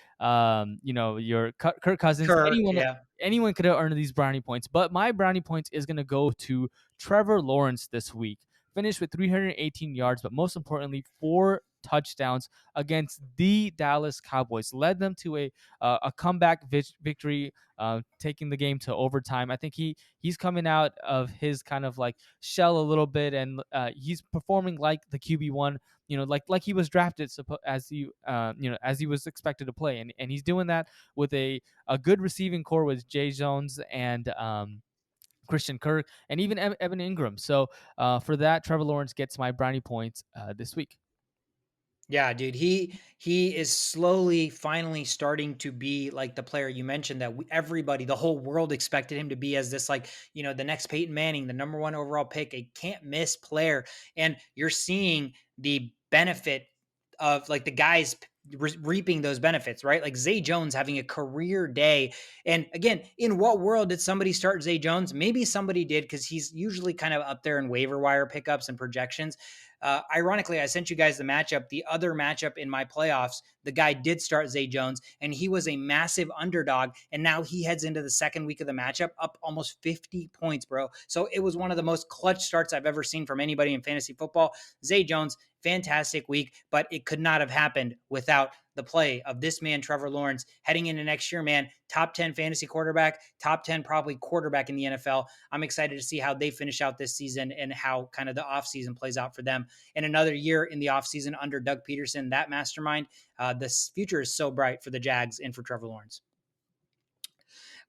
your Kirk Cousins, Kirk, yeah. anyone could have earned these brownie points. But my brownie points is gonna go to Trevor Lawrence this week. Finished with 318 yards, but most importantly, 4 touchdowns against the Dallas Cowboys. Led them to a comeback victory, taking the game to overtime. I think he's coming out of his kind of like shell a little bit, and he's performing like the QB1, like he was drafted as he was expected to play, and he's doing that with a good receiving core with Jay Jones and Christian Kirk and even Evan Ingram. So for that, Trevor Lawrence gets my brownie points this week. Yeah, dude, he is slowly, finally starting to be like the player you mentioned that everybody, the whole world expected him to be as this, like, the next Peyton Manning, the number 1 overall pick, a can't miss player. And you're seeing the benefit of like the guys reaping those benefits, right? Like Zay Jones having a career day. And again, in what world did somebody start Zay Jones? Maybe somebody did, because he's usually kind of up there in waiver wire pickups and projections. Ironically, I sent you guys the matchup. The other matchup in my playoffs, the guy did start Zay Jones, and he was a massive underdog. And now he heads into the second week of the matchup up almost 50 points, bro. So it was one of the most clutch starts I've ever seen from anybody in fantasy football. Zay Jones, fantastic week, but it could not have happened without the play of this man, Trevor Lawrence, heading into next year, man. Top 10 fantasy quarterback, top 10 probably quarterback in the NFL. I'm excited to see how they finish out this season and how kind of the offseason plays out for them. And another year in the offseason under Doug Peterson, that mastermind, the future is so bright for the Jags and for Trevor Lawrence.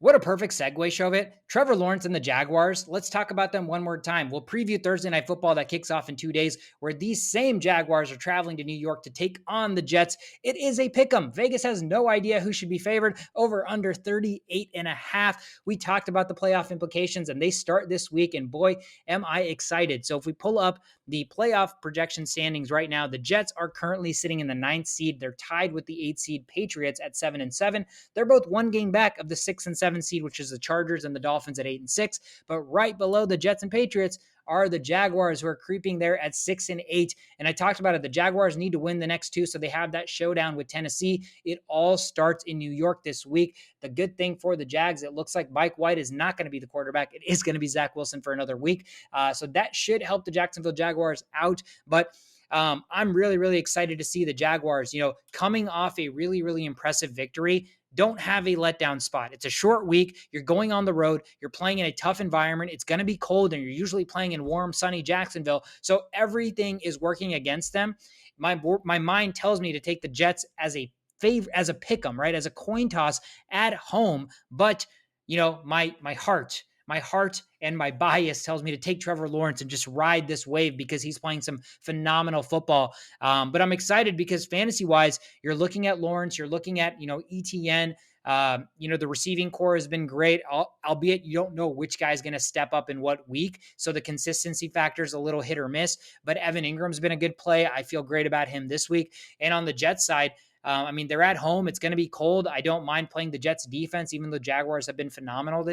What a perfect segue, Shovit. Trevor Lawrence and the Jaguars. Let's talk about them one more time. We'll preview Thursday Night Football that kicks off in 2 days, where these same Jaguars are traveling to New York to take on the Jets. It is a pick'em. Vegas has no idea who should be favored. Over under 38.5. We talked about the playoff implications, and they start this week, and boy, am I excited. So if we pull up the playoff projection standings right now, the Jets are currently sitting in the 9th seed. They're tied with the 8th seed Patriots at 7-7. They're both 1 game back of the 6 and 7 seed, which is the Chargers, and the Dolphins at 8 and 6. But right below the Jets and Patriots are the Jaguars, who are creeping there at 6 and 8. And I talked about it. The Jaguars need to win the next 2, so they have that showdown with Tennessee. It all starts in New York this week. The good thing for the Jags, it looks like Mike White is not going to be the quarterback. It is going to be Zach Wilson for another week. So that should help the Jacksonville Jaguars out. But I'm really, really excited to see the Jaguars, coming off a really, really impressive victory. Don't have a letdown spot. It's a short week. You're going on the road. You're playing in a tough environment. It's going to be cold, and you're usually playing in warm, sunny Jacksonville. So everything is working against them. My mind tells me to take the Jets as a favor, as a pick 'em, right? As a coin toss at home. But, my heart and my bias tells me to take Trevor Lawrence and just ride this wave because he's playing some phenomenal football. But I'm excited because fantasy-wise, you're looking at Lawrence, you're looking at, ETN. The receiving core has been great, albeit you don't know which guy's going to step up in what week. So the consistency factor is a little hit or miss. But Evan Ingram's been a good play. I feel great about him this week. And on the Jets side, they're at home. It's going to be cold. I don't mind playing the Jets defense, even though the Jaguars have been phenomenal,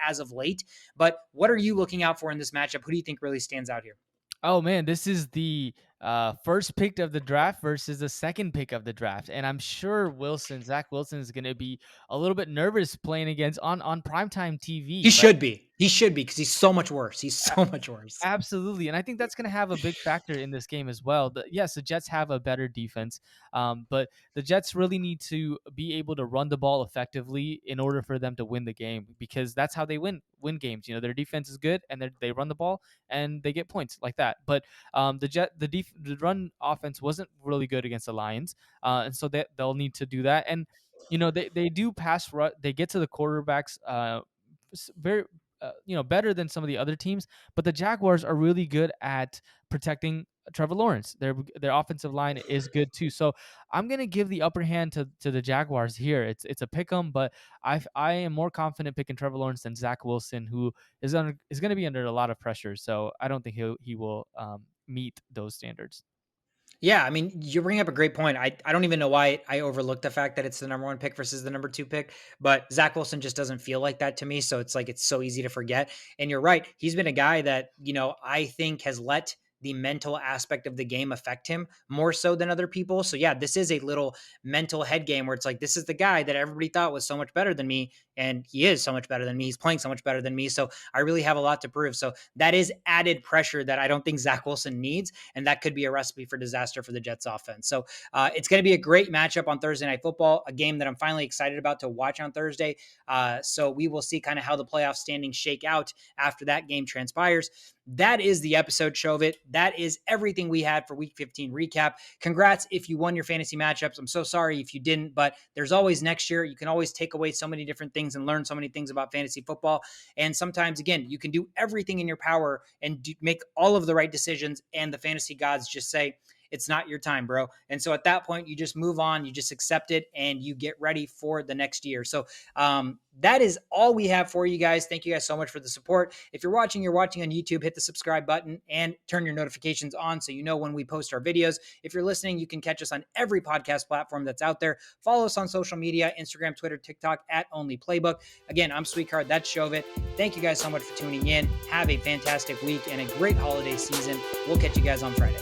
as of late. But what are you looking out for in this matchup? Who do you think really stands out here? Oh man, this is first pick of the draft versus the second pick of the draft. And I'm sure Zach Wilson is going to be a little bit nervous playing against on primetime He TV, but should be. He should be because he's so much worse. He's so much worse. absolutely. And I think that's going to have a big factor in this game as well. Yes, the Jets have a better defense, but the Jets really need to be able to run the ball effectively in order for them to win the game, because that's how they win games. Their defense is good and they run the ball and they get points like that. But the run offense wasn't really good against the Lions, and so they'll need to do that. And they do pass rush. They get to the quarterbacks very better than some of the other teams, but the Jaguars are really good at protecting Trevor Lawrence. Their offensive line is good too. So I'm gonna give the upper hand to the Jaguars here. It's a pick 'em, but I am more confident picking Trevor Lawrence than Zach Wilson, who is going to be under a lot of pressure. So I don't think he will meet those standards. Yeah, I mean, you bring up a great point. I don't even know why I overlooked the fact that it's the number 1 pick versus the number 2 pick, but Zach Wilson just doesn't feel like that to me. So it's like, it's so easy to forget. And you're right. He's been a guy that, I think has let the mental aspect of the game affect him more so than other people. So yeah, this is a little mental head game where it's like, this is the guy that everybody thought was so much better than me. And he is so much better than me. He's playing so much better than me. So I really have a lot to prove. So that is added pressure that I don't think Zach Wilson needs. And that could be a recipe for disaster for the Jets offense. So it's going to be a great matchup on Thursday Night Football, a game that I'm finally excited about to watch on Thursday. So we will see kind of how the playoff standings shake out after that game transpires. That is the episode, Shovit. That is everything we had for Week 15 recap. Congrats if you won your fantasy matchups. I'm so sorry if you didn't, but there's always next year. You can always take away so many different things and learn so many things about fantasy football. And sometimes, again, you can do everything in your power and make all of the right decisions, and the fantasy gods just say, it's not your time, bro. And so at that point, you just move on, you just accept it, and you get ready for the next year. So that is all we have for you guys. Thank you guys so much for the support. If you're watching on YouTube, hit the subscribe button and turn your notifications on so you know when we post our videos. If you're listening, you can catch us on every podcast platform that's out there. Follow us on social media, Instagram, Twitter, TikTok, @OnlyPlaybook. Again, I'm Sweetcard. That's Shovit. Thank you guys so much for tuning in. Have a fantastic week and a great holiday season. We'll catch you guys on Friday.